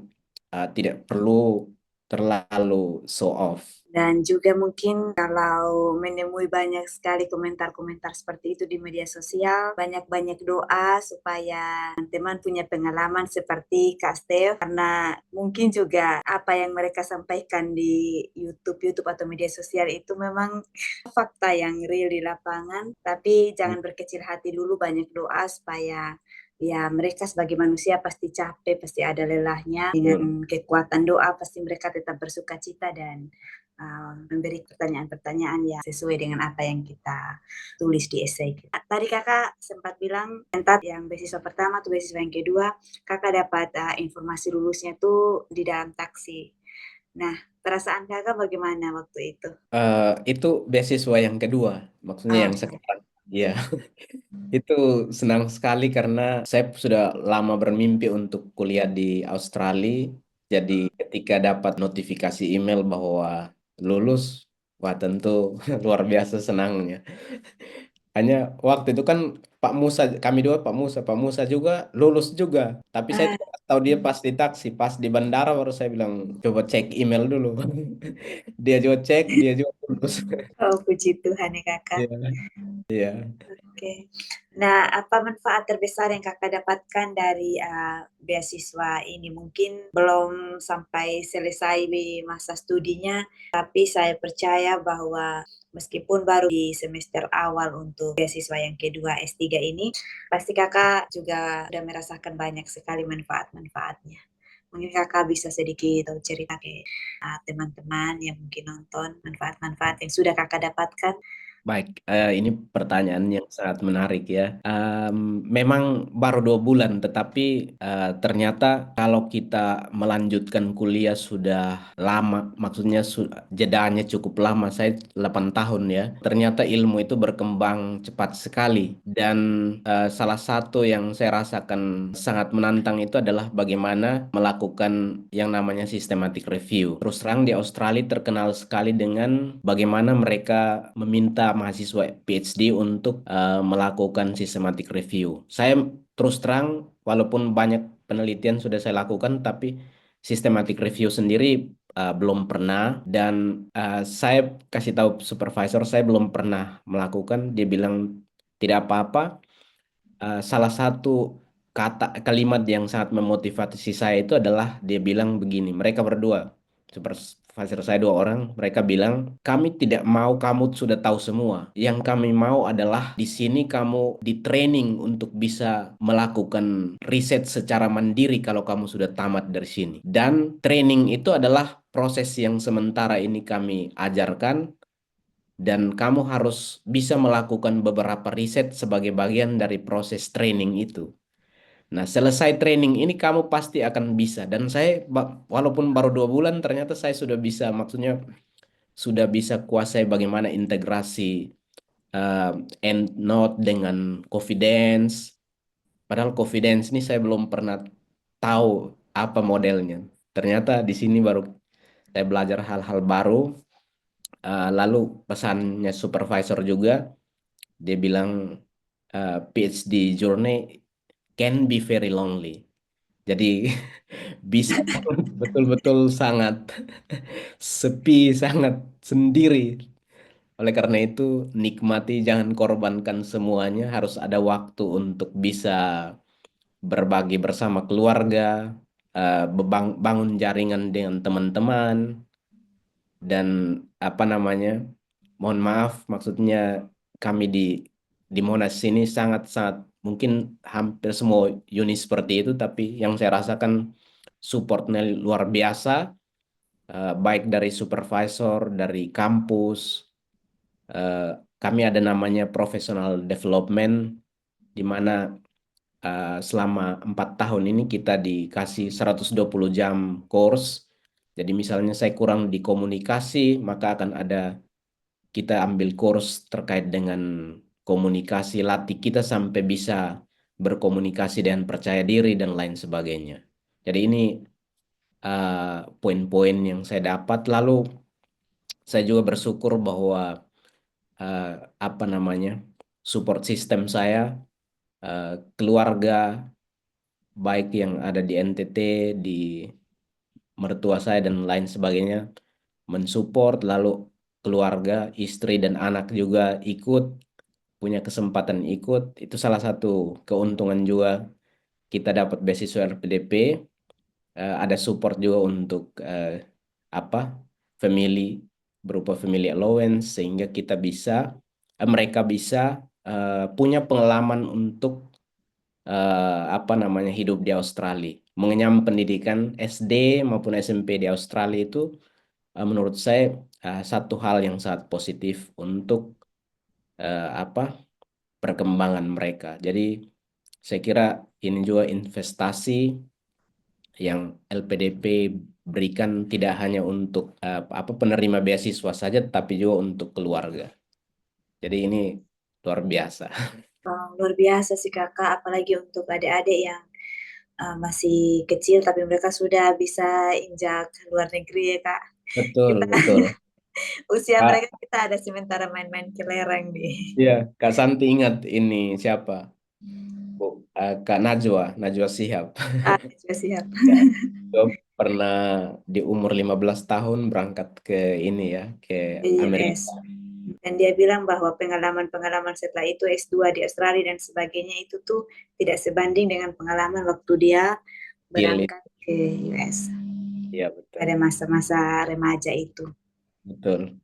tidak perlu terlalu show off. Dan juga mungkin kalau menemui banyak sekali komentar-komentar seperti itu di media sosial, banyak-banyak doa supaya teman-teman punya pengalaman seperti Kak Steph, karena mungkin juga apa yang mereka sampaikan di YouTube atau media sosial itu memang fakta yang real di lapangan, tapi jangan berkecil hati dulu, banyak doa supaya ya mereka sebagai manusia pasti capek, pasti ada lelahnya. Betul. Dengan kekuatan doa pasti mereka tetap bersuka cita dan memberi pertanyaan-pertanyaan yang sesuai dengan apa yang kita tulis di esai kita. Tadi kakak sempat bilang entah yang beasiswa pertama atau beasiswa yang kedua, kakak dapat informasi lulusnya itu di dalam taksi. Nah, perasaan kakak bagaimana waktu itu? Itu beasiswa yang kedua, maksudnya Oh, yang sekarang. Iya, itu senang sekali karena saya sudah lama bermimpi untuk kuliah di Australia. Jadi ketika dapat notifikasi email bahwa lulus, wah tentu luar biasa senangnya. Hanya waktu itu kan Pak Musa, kami dua Pak Musa juga lulus juga. Tapi saya ah, tidak tahu dia pas di taksi, pas di bandara baru saya bilang coba cek email dulu. Dia juga cek, dia juga lulus. oh puji Tuhan ya kakak. Iya, iya. Oke. Nah, apa manfaat terbesar yang kakak dapatkan dari beasiswa ini? Mungkin belum sampai selesai di masa studinya, tapi saya percaya bahwa meskipun baru di semester awal untuk beasiswa yang kedua S3 ini, pasti kakak juga sudah merasakan banyak sekali manfaat-manfaatnya. Mungkin kakak bisa sedikit atau cerita ke teman-teman yang mungkin nonton manfaat-manfaat yang sudah kakak dapatkan. Baik, ini pertanyaan yang sangat menarik ya. Memang baru 2 bulan, tetapi ternyata kalau kita melanjutkan kuliah sudah lama, maksudnya jedanya cukup lama, saya 8 tahun ya. Ternyata ilmu itu berkembang cepat sekali. Dan salah satu yang saya rasakan sangat menantang itu adalah bagaimana melakukan yang namanya systematic review. Terus terang di Australia terkenal sekali dengan bagaimana mereka meminta mahasiswa PhD untuk melakukan systematic review. Saya terus terang, walaupun banyak penelitian sudah saya lakukan, tapi systematic review sendiri belum pernah. Dan saya kasih tahu supervisor saya belum pernah melakukan. Dia bilang tidak apa-apa. Salah satu kalimat yang sangat memotivasi saya itu adalah dia bilang begini, mereka berdua, supervisor saya 2 orang, mereka bilang, kami tidak mau kamu sudah tahu semua. Yang kami mau adalah di sini kamu di training untuk bisa melakukan riset secara mandiri kalau kamu sudah tamat dari sini. Dan training itu adalah proses yang sementara ini kami ajarkan dan kamu harus bisa melakukan beberapa riset sebagai bagian dari proses training itu. Nah, selesai training ini kamu pasti akan bisa. Dan saya, walaupun baru 2 bulan, ternyata saya sudah bisa, maksudnya sudah bisa kuasai bagaimana integrasi uh, EndNote dengan Confidence. Padahal Confidence ini saya belum pernah tahu apa modelnya. Ternyata di sini baru saya belajar hal-hal baru. Lalu pesannya supervisor juga, dia bilang PhD journey can be very lonely. Jadi bisa betul-betul sangat sepi, sangat sendiri. Oleh karena itu, nikmati, jangan korbankan semuanya. Harus ada waktu untuk bisa berbagi bersama keluarga, bangun jaringan dengan teman-teman, dan apa namanya, mohon maaf, maksudnya kami di Monas sini sangat-sangat mungkin hampir semua unit seperti itu, tapi yang saya rasakan supportnya luar biasa, baik dari supervisor, dari kampus. eh, Kami ada namanya professional development, di mana selama 4 tahun ini kita dikasih 120 jam course. Jadi misalnya saya kurang di komunikasi, maka akan ada kita ambil course terkait dengan komunikasi, latih kita sampai bisa berkomunikasi dan percaya diri dan lain sebagainya. Jadi ini poin-poin yang saya dapat. Lalu saya juga bersyukur bahwa eh, apa namanya, support system saya, eh, keluarga baik yang ada di NTT, di mertua saya dan lain sebagainya mensupport, lalu keluarga, istri dan anak juga ikut, punya kesempatan ikut. Itu salah satu keuntungan juga kita dapat beasiswa LPDP. Ada support juga untuk apa, family, berupa family allowance, sehingga kita bisa mereka bisa punya pengalaman untuk apa namanya, hidup di Australia. Mengenyam pendidikan SD maupun SMP di Australia itu menurut saya satu hal yang sangat positif untuk apa, perkembangan mereka. Jadi saya kira ini juga investasi yang LPDP berikan, tidak hanya untuk apa, penerima beasiswa saja, tapi juga untuk keluarga. Jadi ini luar biasa. Luar biasa sih kakak, apalagi untuk adik-adik yang masih kecil tapi mereka sudah bisa injak luar negeri ya kak. Betul, Kita betul. usia mereka Kak, kita ada sementara main-main kelereng nih. ya, Kak Santi ingat ini siapa? Bu, Kak Najwa, Najwa Shihab. Juga siap Ya, gue pernah di umur 15 tahun berangkat ke ini ya, ke di US. Amerika. Dan dia bilang bahwa pengalaman-pengalaman setelah itu S2 di Australia dan sebagainya itu tuh tidak sebanding dengan pengalaman waktu dia Gili, berangkat ke US ya pada betul, masa-masa remaja itu. betul.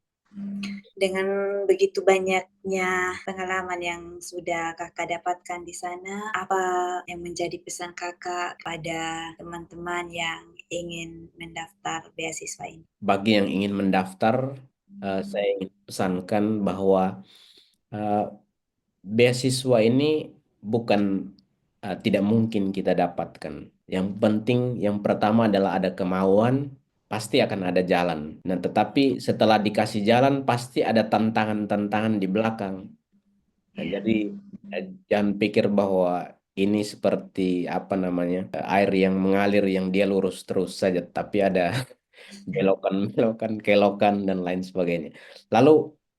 Dengan begitu banyaknya pengalaman yang sudah kakak dapatkan di sana, apa yang menjadi pesan kakak pada teman-teman yang ingin mendaftar beasiswa ini? Bagi yang ingin mendaftar, saya ingin pesankan bahwa eh, beasiswa ini bukan tidak mungkin kita dapatkan. Yang penting, yang pertama adalah ada kemauan, pasti akan ada jalan. Nah, tetapi setelah dikasih jalan, pasti ada tantangan-tantangan di belakang. Nah, Ya, jadi jangan pikir bahwa ini seperti apa namanya, air yang mengalir yang dia lurus terus saja, tapi ada belokan-belokan, kelokan dan lain sebagainya. Lalu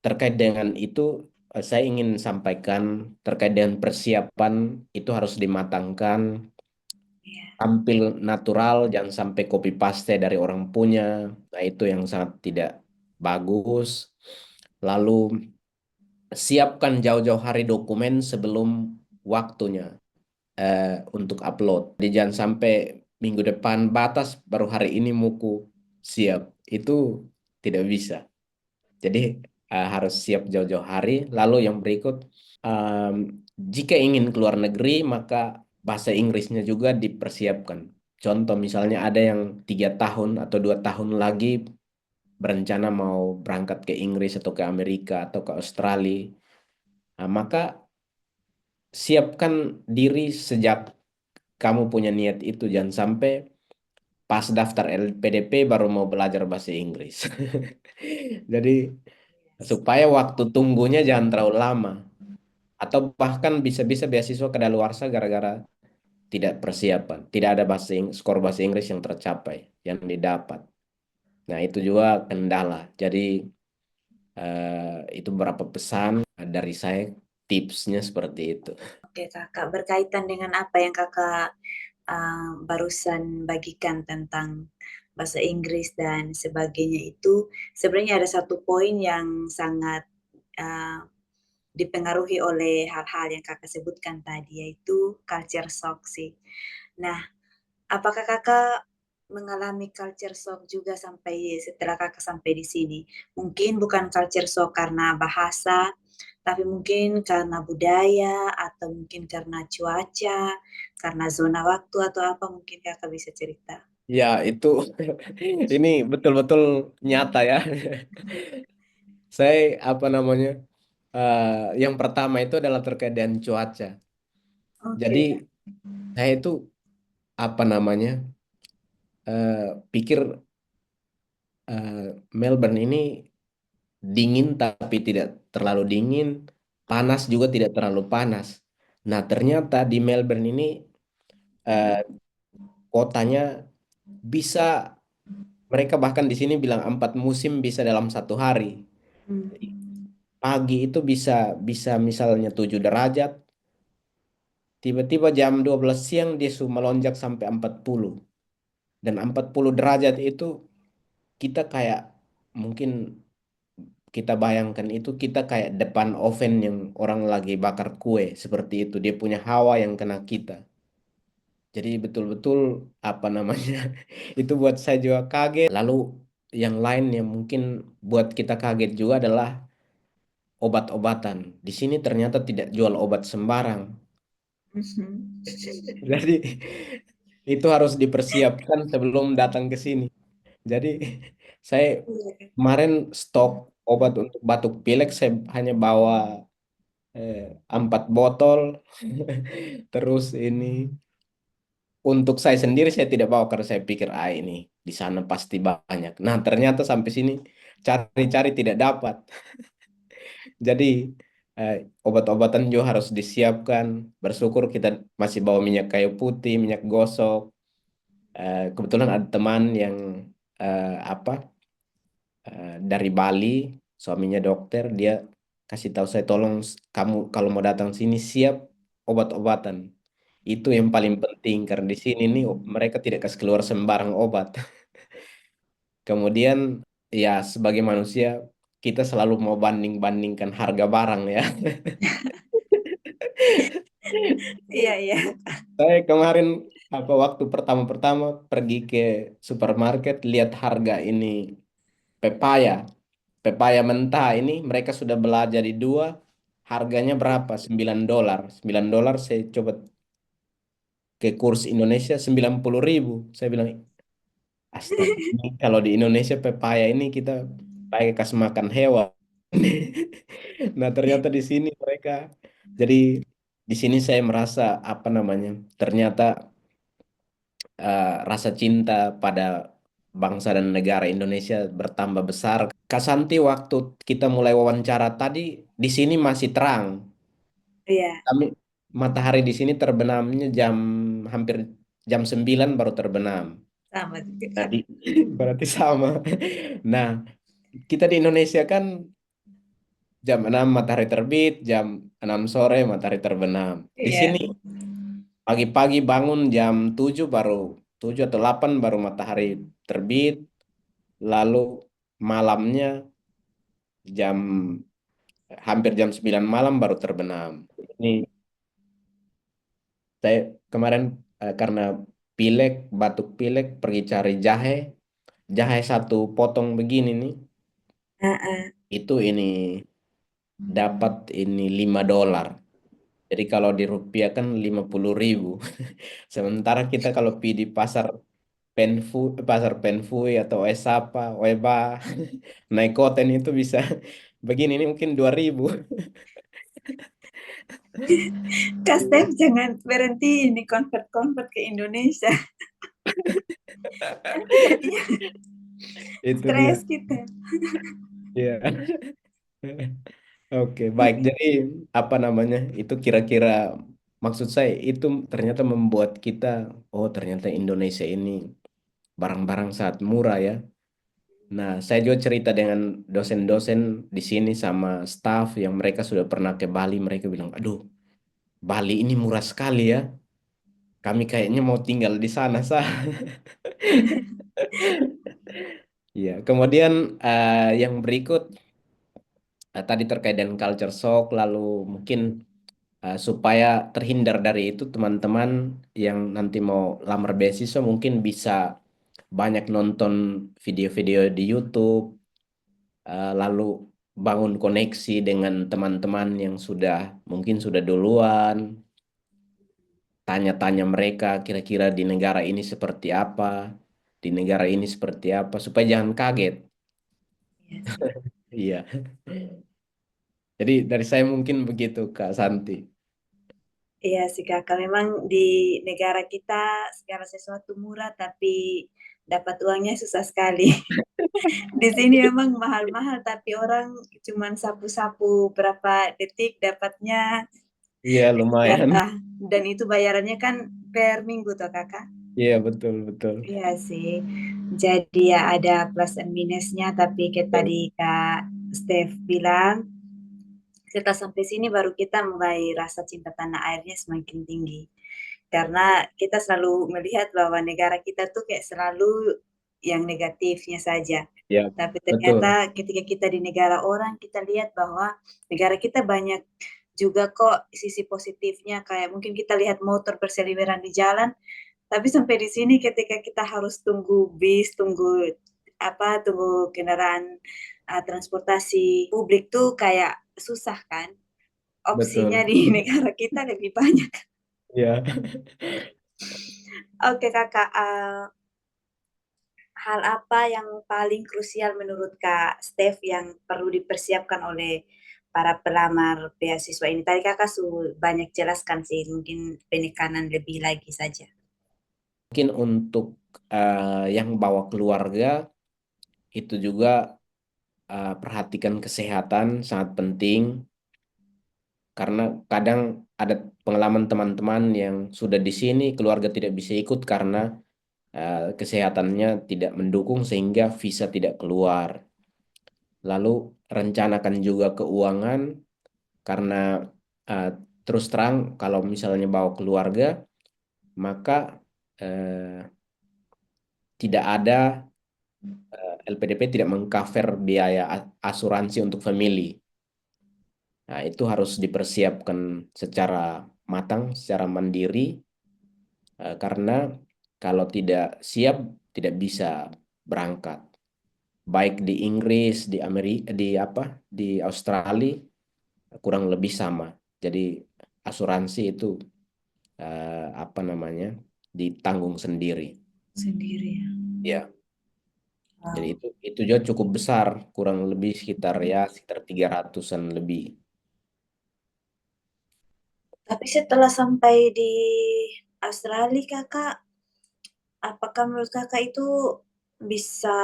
terkait dengan itu, saya ingin sampaikan terkait dengan persiapan itu harus dimatangkan, ya, tampil natural, jangan sampai copy paste dari orang punya. Nah, itu yang sangat tidak bagus. Lalu siapkan jauh-jauh hari dokumen sebelum waktunya untuk upload. Jadi jangan sampai minggu depan batas baru hari ini muku siap. Itu tidak bisa. Jadi harus siap jauh-jauh hari. Lalu yang berikut, em, jika ingin keluar negeri maka bahasa Inggrisnya juga dipersiapkan. Contoh misalnya ada yang 3 tahun atau 2 tahun lagi berencana mau berangkat ke Inggris atau ke Amerika atau ke Australia. Nah, maka siapkan diri sejak kamu punya niat itu. Jangan sampai pas daftar LPDP baru mau belajar bahasa Inggris. Jadi supaya waktu tunggunya jangan terlalu lama. Atau bahkan bisa-bisa beasiswa kadaluarsa gara-gara tidak persiapan. Tidak ada skor bahasa Inggris yang tercapai, yang didapat. Nah, itu juga kendala. Jadi itu beberapa pesan dari saya. tipsnya seperti itu. Oke, Kakak, berkaitan dengan apa yang Kakak barusan bagikan tentang bahasa Inggris dan sebagainya itu, sebenarnya ada satu poin yang sangat uh, dipengaruhi oleh hal-hal yang Kakak sebutkan tadi, yaitu culture shock sih. Nah, apakah Kakak mengalami culture shock juga sampai setelah Kakak sampai di sini? Mungkin bukan culture shock karena bahasa, tapi mungkin karena budaya atau mungkin karena cuaca, karena zona waktu atau apa mungkin Kakak bisa cerita. Ya, itu ini betul-betul nyata ya. Saya apa namanya? eh, yang pertama itu adalah terkait dengan cuaca. Jadi Oke. saya itu apa namanya? Pikir Melbourne ini dingin tapi tidak terlalu dingin, panas juga tidak terlalu panas. Nah, ternyata di Melbourne ini eh, kotanya bisa, mereka bahkan di sini bilang 4 musim bisa dalam 1 hari. Jadi, Hmm. pagi itu bisa bisa misalnya 7 derajat, tiba-tiba jam 12 siang dia sudah melonjak sampai 40. Dan 40 derajat itu kita kayak mungkin kita bayangkan itu kita kayak depan oven yang orang lagi bakar kue seperti itu. Dia punya hawa yang kena kita. Jadi betul-betul apa namanya itu buat saya juga kaget. Lalu yang lain yang mungkin buat kita kaget juga adalah obat-obatan. Di sini ternyata tidak jual obat sembarang. Mhm. Jadi itu harus dipersiapkan sebelum datang ke sini. Jadi saya Iya. kemarin stok obat untuk batuk pilek saya hanya bawa 4 botol. Terus ini untuk saya sendiri saya tidak bawa karena saya pikir ini di sana pasti banyak. Nah ternyata sampai sini cari-cari tidak dapat. Jadi eh, obat-obatan juga harus disiapkan. Bersyukur kita masih bawa minyak kayu putih, minyak gosok. Kebetulan ada teman yang apa dari Bali, suaminya dokter, dia kasih tahu saya tolong kamu kalau mau datang sini siap obat-obatan. Itu yang paling penting karena di sini nih mereka tidak kasih keluar sembarang obat. Kemudian ya sebagai manusia kita selalu mau banding-bandingkan harga barang ya. Iya, iya. Saya kemarin apa waktu pertama-pertama pergi ke supermarket lihat harga ini pepaya. Pepaya mentah ini mereka sudah belah jadi dua. Harganya berapa? 9 dolar. 9 dolar saya coba ke kurs Indonesia 90.000. Saya bilang, astaga. Ini kalau di Indonesia pepaya ini kita pakai kasih makan hewan. Nah ternyata di sini mereka. Jadi di sini saya merasa apa namanya? Ternyata rasa cinta pada bangsa dan negara Indonesia bertambah besar. Kak Santi, waktu kita mulai wawancara tadi, di sini masih terang. Iya, Kami matahari di sini terbenamnya hampir jam 9 baru terbenam. sama juga, Kak. Tadi berarti sama. Nah, kita di Indonesia kan jam 6 matahari terbit, jam 6 sore matahari terbenam. Di Iya, sini pagi-pagi bangun jam 7 baru 7 atau 8 baru matahari terbit, lalu malamnya jam hampir jam 9 malam baru terbenam. Ini saya kemarin karena pilek, batuk pilek, pergi cari jahe. Jahe satu potong begini nih, heeh. itu ini dapat ini 5 dolar. Jadi kalau dirupiahkan 50.000. Sementara kita kalau pergi di pasar Penfui atau Esapa, Weba, naik koten itu bisa begini ini mungkin 2.000. Kak Steph, jangan berhenti ini convert-convert ke Indonesia. Nanti jadinya Itu dia. stres kita. Iya. Oke, baik. Jadi apa namanya? Itu kira-kira maksud saya itu ternyata membuat kita, oh ternyata Indonesia ini barang-barang sangat murah ya. Nah, saya juga cerita dengan dosen-dosen di sini sama staff yang mereka sudah pernah ke Bali. Mereka bilang, aduh, Bali ini murah sekali ya. Kami kayaknya mau tinggal di sana, sah. Iya, kemudian yang berikut tadi terkait dengan culture shock, lalu mungkin supaya terhindar dari itu teman-teman yang nanti mau lamar beasiswa mungkin bisa banyak nonton video-video di YouTube, lalu bangun koneksi dengan teman-teman yang sudah mungkin sudah duluan, tanya-tanya mereka kira-kira di negara ini seperti apa, di negara ini seperti apa, supaya jangan kaget. Iya sih. Iya, jadi dari saya mungkin begitu Kak Santi. Iya sih kakak, memang di negara kita segala sesuatu murah tapi dapat uangnya susah sekali. Di sini memang mahal-mahal tapi orang cuman sapu-sapu berapa detik dapatnya Iya, lumayan. jatah. Dan itu bayarannya kan per minggu toh kakak. Iya, betul, betul. Iya sih. Jadi ya ada plus dan minusnya tapi kayak tadi Kak Steph bilang setelah sampai sini baru kita mulai rasa cinta tanah airnya semakin tinggi. Karena kita selalu melihat bahwa negara kita tuh kayak selalu yang negatifnya saja. Iya, Tapi betul, ternyata ketika kita di negara orang, kita lihat bahwa negara kita banyak juga kok sisi positifnya. Kayak mungkin kita lihat motor berseliweran di jalan, tapi sampai di sini ketika kita harus tunggu bis, tunggu kendaraan transportasi publik tuh kayak susah kan? Opsinya betul. di negara kita lebih banyak. Iya. Oke kakak, hal apa yang paling krusial menurut Kak Steph yang perlu dipersiapkan oleh para pelamar beasiswa ini? Tadi kakak banyak jelaskan sih, mungkin penekanan lebih lagi saja. Mungkin untuk yang bawa keluarga itu juga perhatikan kesehatan sangat penting karena kadang ada pengalaman teman-teman yang sudah di sini keluarga tidak bisa ikut karena kesehatannya tidak mendukung sehingga visa tidak keluar. Lalu rencanakan juga keuangan karena eh, terus terang kalau misalnya bawa keluarga maka eh, tidak ada LPDP tidak mengcover biaya asuransi untuk family. Nah, itu harus dipersiapkan secara matang, secara mandiri, karena kalau tidak siap tidak bisa berangkat. Baik di Inggris, di Amerika, di apa, di Australia kurang lebih sama. Jadi asuransi itu apa namanya ditanggung sendiri. Sendiri ya. Ya, jadi Wow. itu juga cukup besar, kurang lebih sekitar ya sekitar 300-an lebih. Tapi setelah sampai di Australia kakak, apakah menurut kakak itu bisa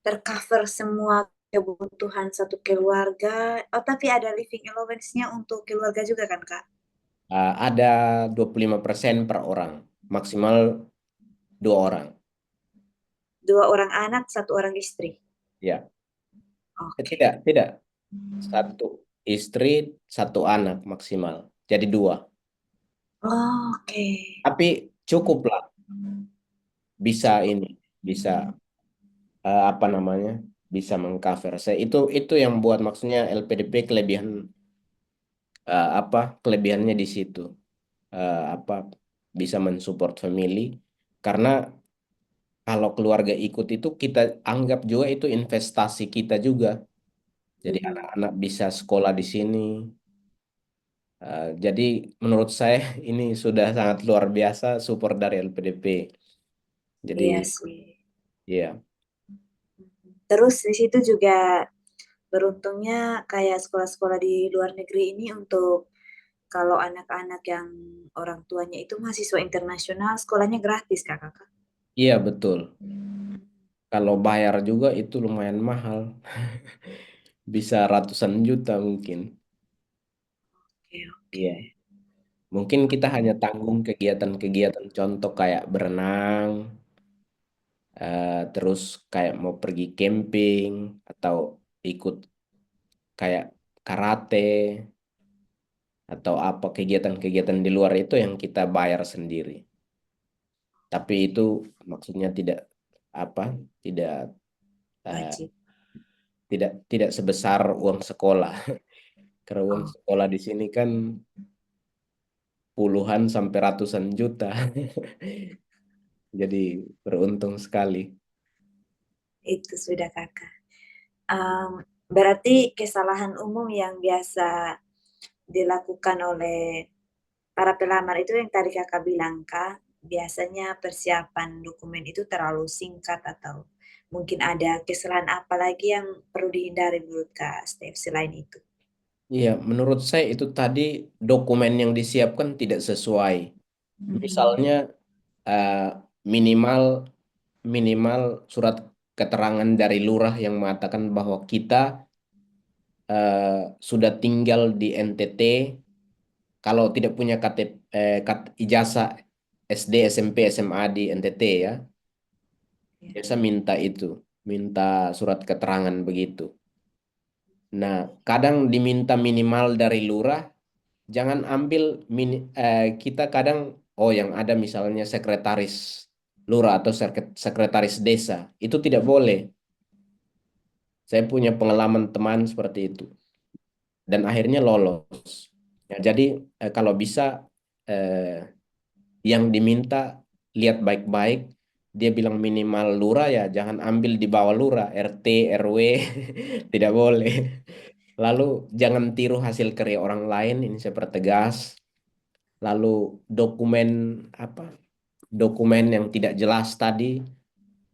tercover semua kebutuhan satu keluarga? Oh, tapi ada living allowance-nya untuk keluarga juga kan kak? Ada 25% per orang, maksimal 2 orang. Dua orang anak, satu orang istri. Ya, Oke. tidak, tidak. Satu istri, 1 anak maksimal. Jadi 2. Oke. Tapi cukup lah, bisa Cukup. ini, bisa apa namanya, bisa mengcover. Saya itu yang buat maksudnya LPDP kelebihan apa kelebihannya di situ. Apa bisa mensupport family karena kalau keluarga ikut itu kita anggap juga itu investasi kita juga. Jadi Mhm. anak-anak bisa sekolah di sini. Jadi menurut saya ini sudah sangat luar biasa support dari LPDP. Iya Jadi sih. ya, Terus di situ juga beruntungnya kayak sekolah-sekolah di luar negeri ini untuk kalau anak-anak yang orang tuanya itu mahasiswa internasional, sekolahnya gratis kak kakak. iya betul. Kalau bayar juga itu lumayan mahal, bisa ratusan juta mungkin. Oke, oke. Iya, mungkin kita hanya tanggung kegiatan-kegiatan contoh kayak berenang, terus kayak mau pergi camping atau ikut kayak karate atau apa kegiatan-kegiatan di luar itu yang kita bayar sendiri. Tapi itu maksudnya tidak apa, tidak eh, Wajib. tidak sebesar uang sekolah. Karena uang Oh, sekolah di sini kan puluhan sampai ratusan juta. Jadi beruntung sekali. itu sudah kakak. Em, Berarti kesalahan umum yang biasa dilakukan oleh para pelamar itu yang tadi kakak bilang kak, biasanya persiapan dokumen itu terlalu singkat atau mungkin ada kesalahan apa lagi yang perlu dihindari menurut kak Steph selain itu? Iya, menurut saya itu tadi dokumen yang disiapkan tidak sesuai. Mhm. Misalnya eh, minimal minimal surat keterangan dari lurah yang mengatakan bahwa kita sudah tinggal di NTT. Kalau tidak punya KTP, ijazah SD, SMP, SMA di NTT ya, Ya. biasa minta itu, minta surat keterangan begitu. Nah, kadang diminta minimal dari lurah, jangan ambil kita kadang oh yang ada misalnya sekretaris lurah atau sekretaris desa, itu tidak boleh. Saya punya pengalaman teman seperti itu dan akhirnya lolos. Ya, jadi kalau bisa eh, yang diminta lihat baik-baik. Dia bilang minimal lurah ya, jangan ambil di bawah lurah, RT, RW, tidak boleh. Lalu jangan tiru hasil karya orang lain, ini saya pertegas. Lalu dokumen apa? Dokumen yang tidak jelas tadi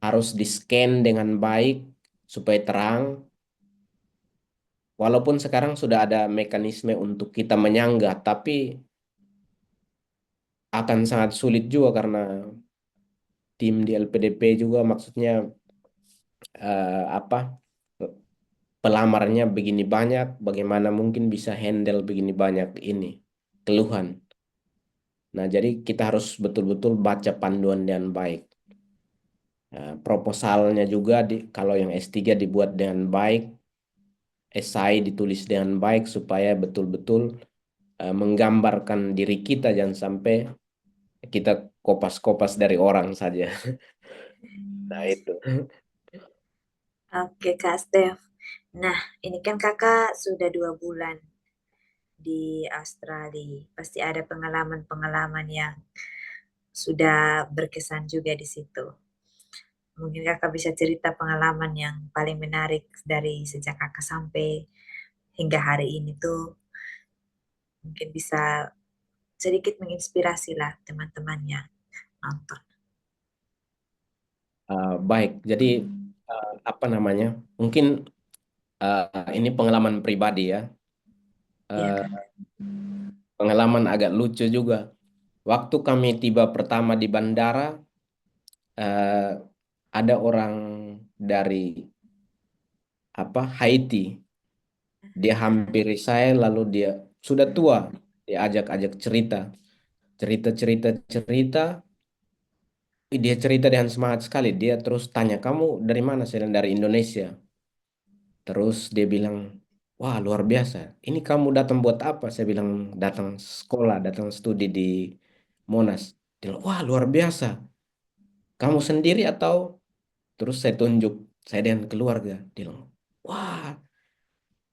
harus di-scan dengan baik supaya terang. Walaupun sekarang sudah ada mekanisme untuk kita menyanggah, tapi akan sangat sulit juga karena tim di LPDP juga maksudnya apa pelamarnya begini banyak, bagaimana mungkin bisa handle begini banyak ini keluhan. Nah, jadi kita harus betul-betul baca panduan dengan baik. Proposalnya juga kalau yang S3 dibuat dengan baik, esai ditulis dengan baik supaya betul-betul menggambarkan diri kita jangan sampai kita kopas-kopas dari orang saja. Nah, itu. Oke kak Steph. Nah ini kan kakak sudah 2 bulan di Australia. Pasti ada pengalaman-pengalaman yang sudah berkesan juga di situ. Mungkin kakak bisa cerita pengalaman yang paling menarik dari sejak kakak sampai hingga hari ini tuh mungkin bisa sedikit menginspirasi lah teman-temannya nonton. Baik, jadi apa namanya? Mungkin ini pengalaman pribadi ya. Iya Eh, kan? Pengalaman agak lucu juga. Waktu kami tiba pertama di bandara, eh, ada orang dari apa Haiti. Dia hampiri saya, lalu dia sudah tua. Dia ajak-ajak cerita, cerita, cerita, cerita. Dia cerita dengan semangat sekali. Dia terus tanya, kamu dari mana? Saya bilang dari Indonesia. Terus dia bilang, wah luar biasa. Ini kamu datang buat apa? Saya bilang datang sekolah, datang studi di Monas. Dia bilang, wah luar biasa. Kamu sendiri atau? Terus saya tunjuk saya dengan keluarga. Dia bilang, wah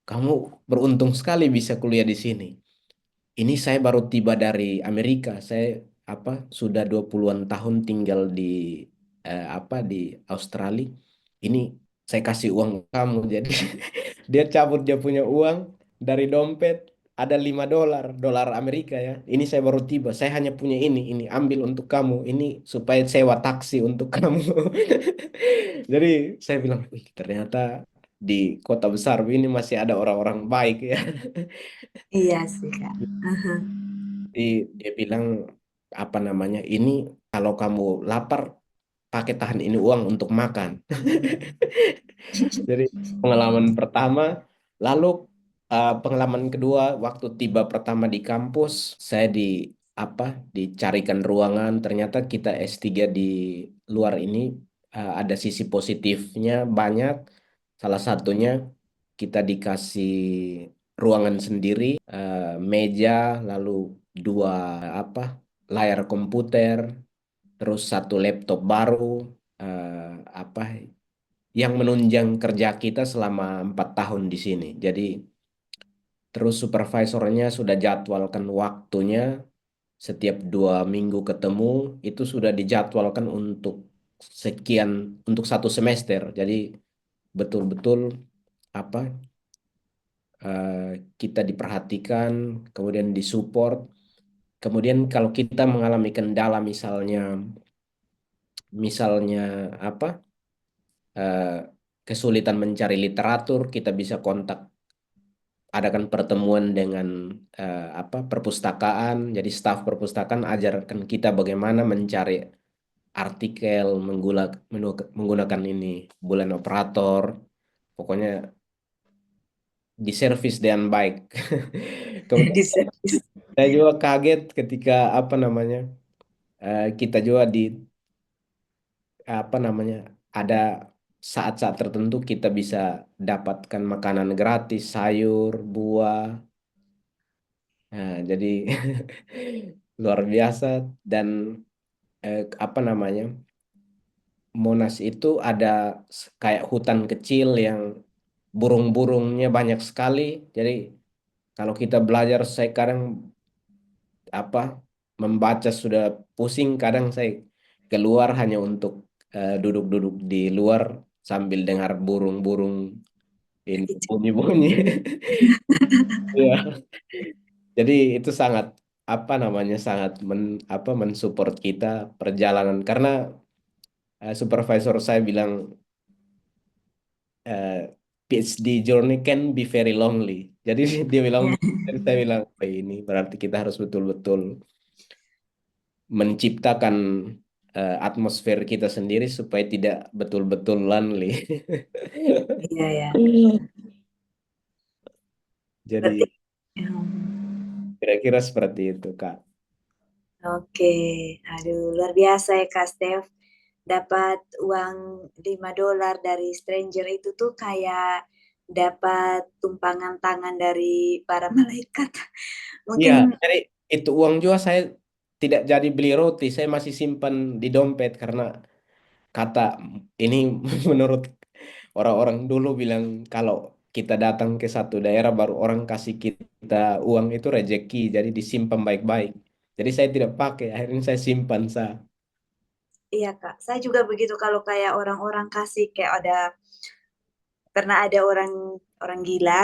kamu beruntung sekali bisa kuliah di sini. Ini saya baru tiba dari Amerika. Saya apa sudah 20-an tahun tinggal di apa di Australia. Ini saya kasih uang kamu. Jadi dia cabut dia punya uang dari dompet ada $5, dolar Amerika ya. Ini saya baru tiba. Saya hanya punya ini ambil untuk kamu. Ini supaya sewa taksi untuk kamu. Jadi saya bilang, wih, ternyata di kota besar ini masih ada orang-orang baik ya. Iya sih kak. Jadi dia bilang apa namanya ini kalau kamu lapar pakai tahan ini uang untuk makan. Jadi pengalaman pertama, lalu pengalaman kedua waktu tiba pertama di kampus, saya apa dicarikan ruangan. Ternyata kita S3 di luar ini ada sisi positifnya banyak. Salah satunya kita dikasih ruangan sendiri, meja, lalu dua apa layar komputer, terus satu laptop baru, apa yang menunjang kerja kita selama 4 tahun di sini. Jadi terus supervisornya sudah jadwalkan waktunya setiap 2 minggu ketemu, itu sudah dijadwalkan untuk sekian, untuk 1 semester. Jadi betul-betul apa eh, kita diperhatikan, kemudian disupport. Kemudian kalau kita mengalami kendala, misalnya apa eh, kesulitan mencari literatur, kita bisa kontak, adakan pertemuan dengan perpustakaan. Jadi staf perpustakaan ajarkan kita bagaimana mencari artikel, menggunakan ini bulan operator. Pokoknya di servis dengan baik. Kemudian Di service. saya juga kaget ketika kita juga ada saat-saat tertentu kita bisa dapatkan makanan gratis, sayur, buah. Nah, jadi luar biasa. Dan apa namanya, Monas itu ada kayak hutan kecil yang burung-burungnya banyak sekali. Jadi kalau kita belajar, saya kadang apa membaca sudah pusing, kadang saya keluar hanya untuk duduk-duduk di luar sambil dengar burung-burung ini bunyi-bunyi. Iya. Jadi itu sangat sangat mensupport kita perjalanan, karena supervisor saya bilang eh, PhD journey can be very lonely. Jadi dia bilang, Ya, dan saya bilang, "Oh, ini berarti kita harus betul-betul menciptakan atmosfer kita sendiri supaya tidak betul-betul lonely." iya ya. Berarti, Jadi kira-kira seperti itu, Kak. oke, aduh luar biasa ya Kak Steph. Dapat uang $5 dari stranger itu tuh kayak dapat tumpangan tangan dari para malaikat. Iya, Mungkin jadi itu uang juga saya tidak jadi beli roti, saya masih simpan di dompet karena kata ini menurut orang-orang dulu bilang kalau kita datang ke satu daerah baru orang kasih kita uang itu rezeki, jadi disimpan baik-baik. Jadi saya tidak pakai, akhirnya saya simpan iya Kak, saya juga begitu kalau kayak orang-orang kasih kayak pernah ada orang orang gila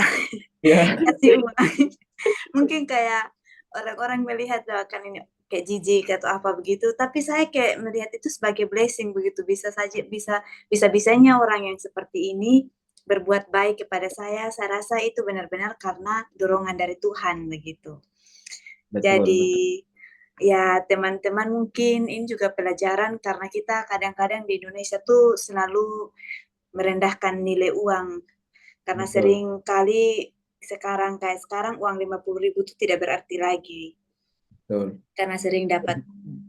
Ya, kasih uang. Mungkin kayak orang-orang melihat akan ini kayak jijik atau apa begitu, tapi saya kayak melihat itu sebagai blessing begitu. Bisa saja bisa-bisanya orang yang seperti ini berbuat baik kepada saya rasa itu benar-benar karena dorongan dari Tuhan begitu. betul, betul. Jadi ya teman-teman mungkin ini juga pelajaran karena kita kadang-kadang di Indonesia tuh selalu merendahkan nilai uang karena Betul, sering kali sekarang kayak sekarang uang 50.000 itu tidak berarti lagi betul. karena sering dapat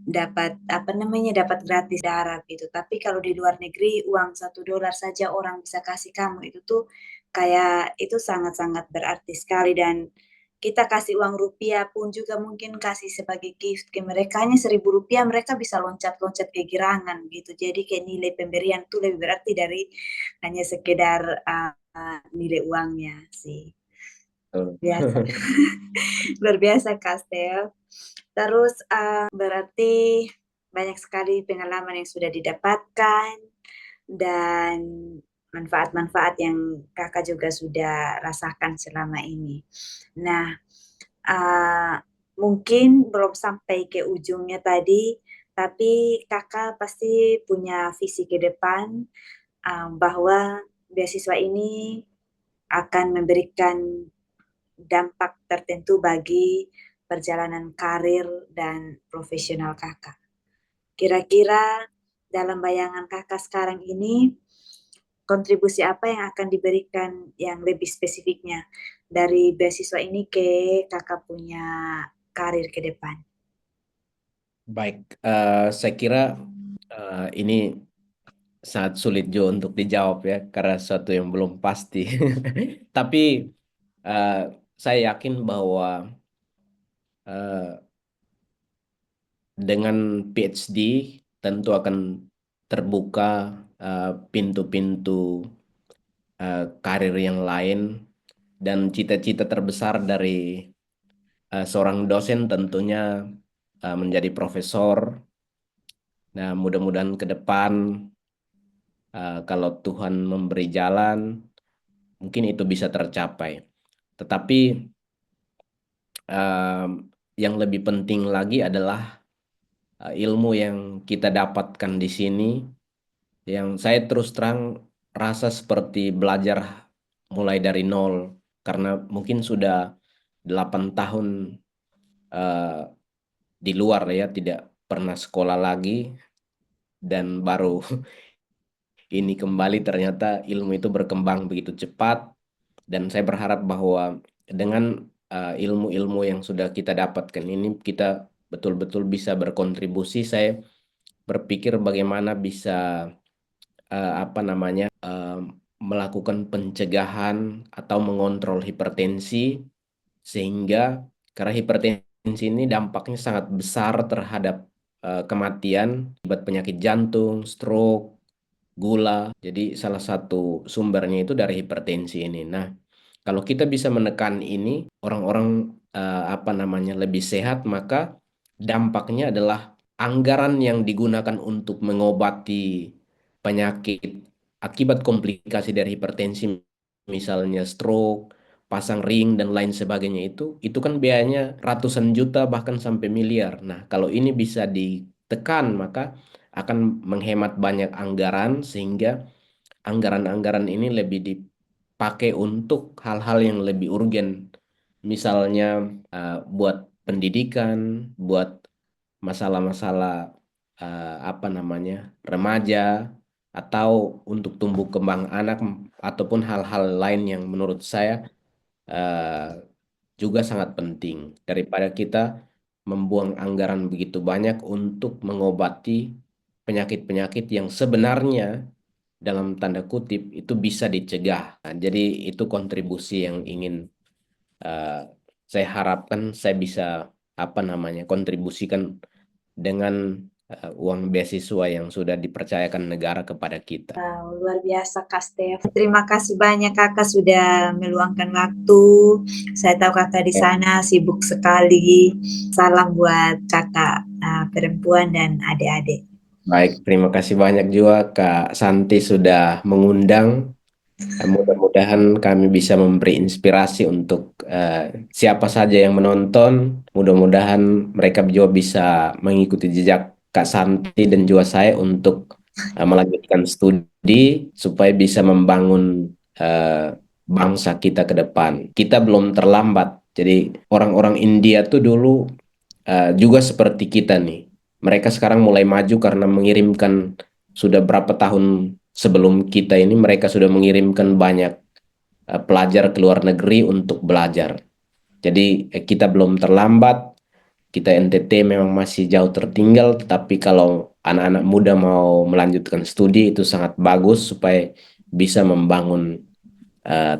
dapat apa namanya dapat gratis darat gitu. Tapi kalau di luar negeri uang $1 saja orang bisa kasih kamu itu tuh kayak itu sangat-sangat berarti sekali dan kita kasih uang rupiah pun juga mungkin kasih sebagai gift ke mereka hanya $1.000 mereka bisa loncat-loncat kegirangan gitu. Jadi kayak nilai pemberian tuh lebih berarti dari hanya sekedar nilai uangnya sih. Betul. Biasa. Luar biasa Kastel. Terus berarti banyak sekali pengalaman yang sudah didapatkan dan manfaat-manfaat yang kakak juga sudah rasakan selama ini. Nah, uh, mungkin belum sampai ke ujungnya tadi, tapi kakak pasti punya visi ke depan bahwa beasiswa ini akan memberikan dampak tertentu bagi perjalanan karir dan profesional kakak. Kira-kira dalam bayangan kakak sekarang ini, kontribusi apa yang akan diberikan yang lebih spesifiknya dari beasiswa ini ke kakak punya karir ke depan? Baik, saya kira ini sangat sulit juga untuk dijawab ya, karena sesuatu yang belum pasti. Tapi eh, saya yakin bahwa eh, dengan PhD tentu akan terbuka pintu-pintu karir yang lain, dan cita-cita terbesar dari seorang dosen tentunya menjadi profesor. Nah, mudah-mudahan ke depan kalau Tuhan memberi jalan, mungkin itu bisa tercapai. Tetapi em, yang lebih penting lagi adalah ilmu yang kita dapatkan di sini, yang saya terus terang rasa seperti belajar mulai dari nol, karena mungkin sudah 8 tahun eh, di luar ya, tidak pernah sekolah lagi, dan baru ini kembali ternyata ilmu itu berkembang begitu cepat. Dan saya berharap bahwa dengan ilmu-ilmu yang sudah kita dapatkan ini, kita betul-betul bisa berkontribusi. Saya berpikir bagaimana bisa apa namanya melakukan pencegahan atau mengontrol hipertensi, sehingga karena hipertensi ini dampaknya sangat besar terhadap kematian akibat penyakit jantung, stroke, gula. Jadi salah satu sumbernya itu dari hipertensi ini. Nah, kalau kita bisa menekan ini, orang-orang apa namanya lebih sehat, maka dampaknya adalah anggaran yang digunakan untuk mengobati penyakit akibat komplikasi dari hipertensi, misalnya stroke, pasang ring dan lain sebagainya, itu kan biayanya ratusan juta bahkan sampai miliar. Nah, kalau ini bisa ditekan, maka akan menghemat banyak anggaran, sehingga anggaran-anggaran ini lebih dipakai untuk hal-hal yang lebih urgen. Misalnya buat pendidikan, buat masalah-masalah apa namanya remaja, atau untuk tumbuh kembang anak, ataupun hal-hal lain yang menurut saya eh, juga sangat penting, daripada kita membuang anggaran begitu banyak untuk mengobati penyakit-penyakit yang sebenarnya dalam tanda kutip itu bisa dicegah. Nah, jadi itu kontribusi yang ingin eh, saya harapkan saya bisa apa namanya kontribusikan dengan uang beasiswa yang sudah dipercayakan negara kepada kita. Wow, luar biasa Kak Stef. Terima kasih banyak Kakak sudah meluangkan waktu. Saya tahu Kakak di Ya. sana sibuk sekali. Salam buat Kakak perempuan dan adik-adik. Baik, terima kasih banyak juga Kak Santi sudah mengundang. Mudah-mudahan kami bisa memberi inspirasi untuk siapa saja yang menonton. Mudah-mudahan mereka juga bisa mengikuti jejak Kak Santi dan juga saya untuk melanjutkan studi supaya bisa membangun bangsa kita ke depan. Kita belum terlambat. Jadi orang-orang India tuh dulu juga seperti kita nih. Mereka sekarang mulai maju karena mengirimkan, sudah berapa tahun sebelum kita ini mereka sudah mengirimkan banyak pelajar ke luar negeri untuk belajar. Jadi kita belum terlambat, kita NTT memang masih jauh tertinggal, tetapi kalau anak-anak muda mau melanjutkan studi itu sangat bagus supaya bisa membangun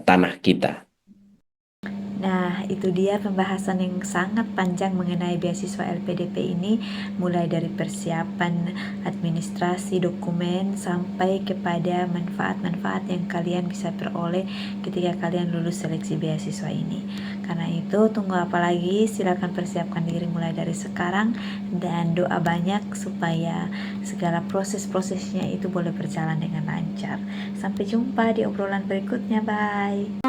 tanah kita. Nah, itu dia pembahasan yang sangat panjang mengenai beasiswa LPDP ini, mulai dari persiapan administrasi dokumen sampai kepada manfaat-manfaat yang kalian bisa peroleh ketika kalian lulus seleksi beasiswa ini. Karena itu, tunggu apa lagi? Silakan persiapkan diri mulai dari sekarang dan doa banyak supaya segala proses-prosesnya itu boleh berjalan dengan lancar. Sampai jumpa di obrolan berikutnya. Bye.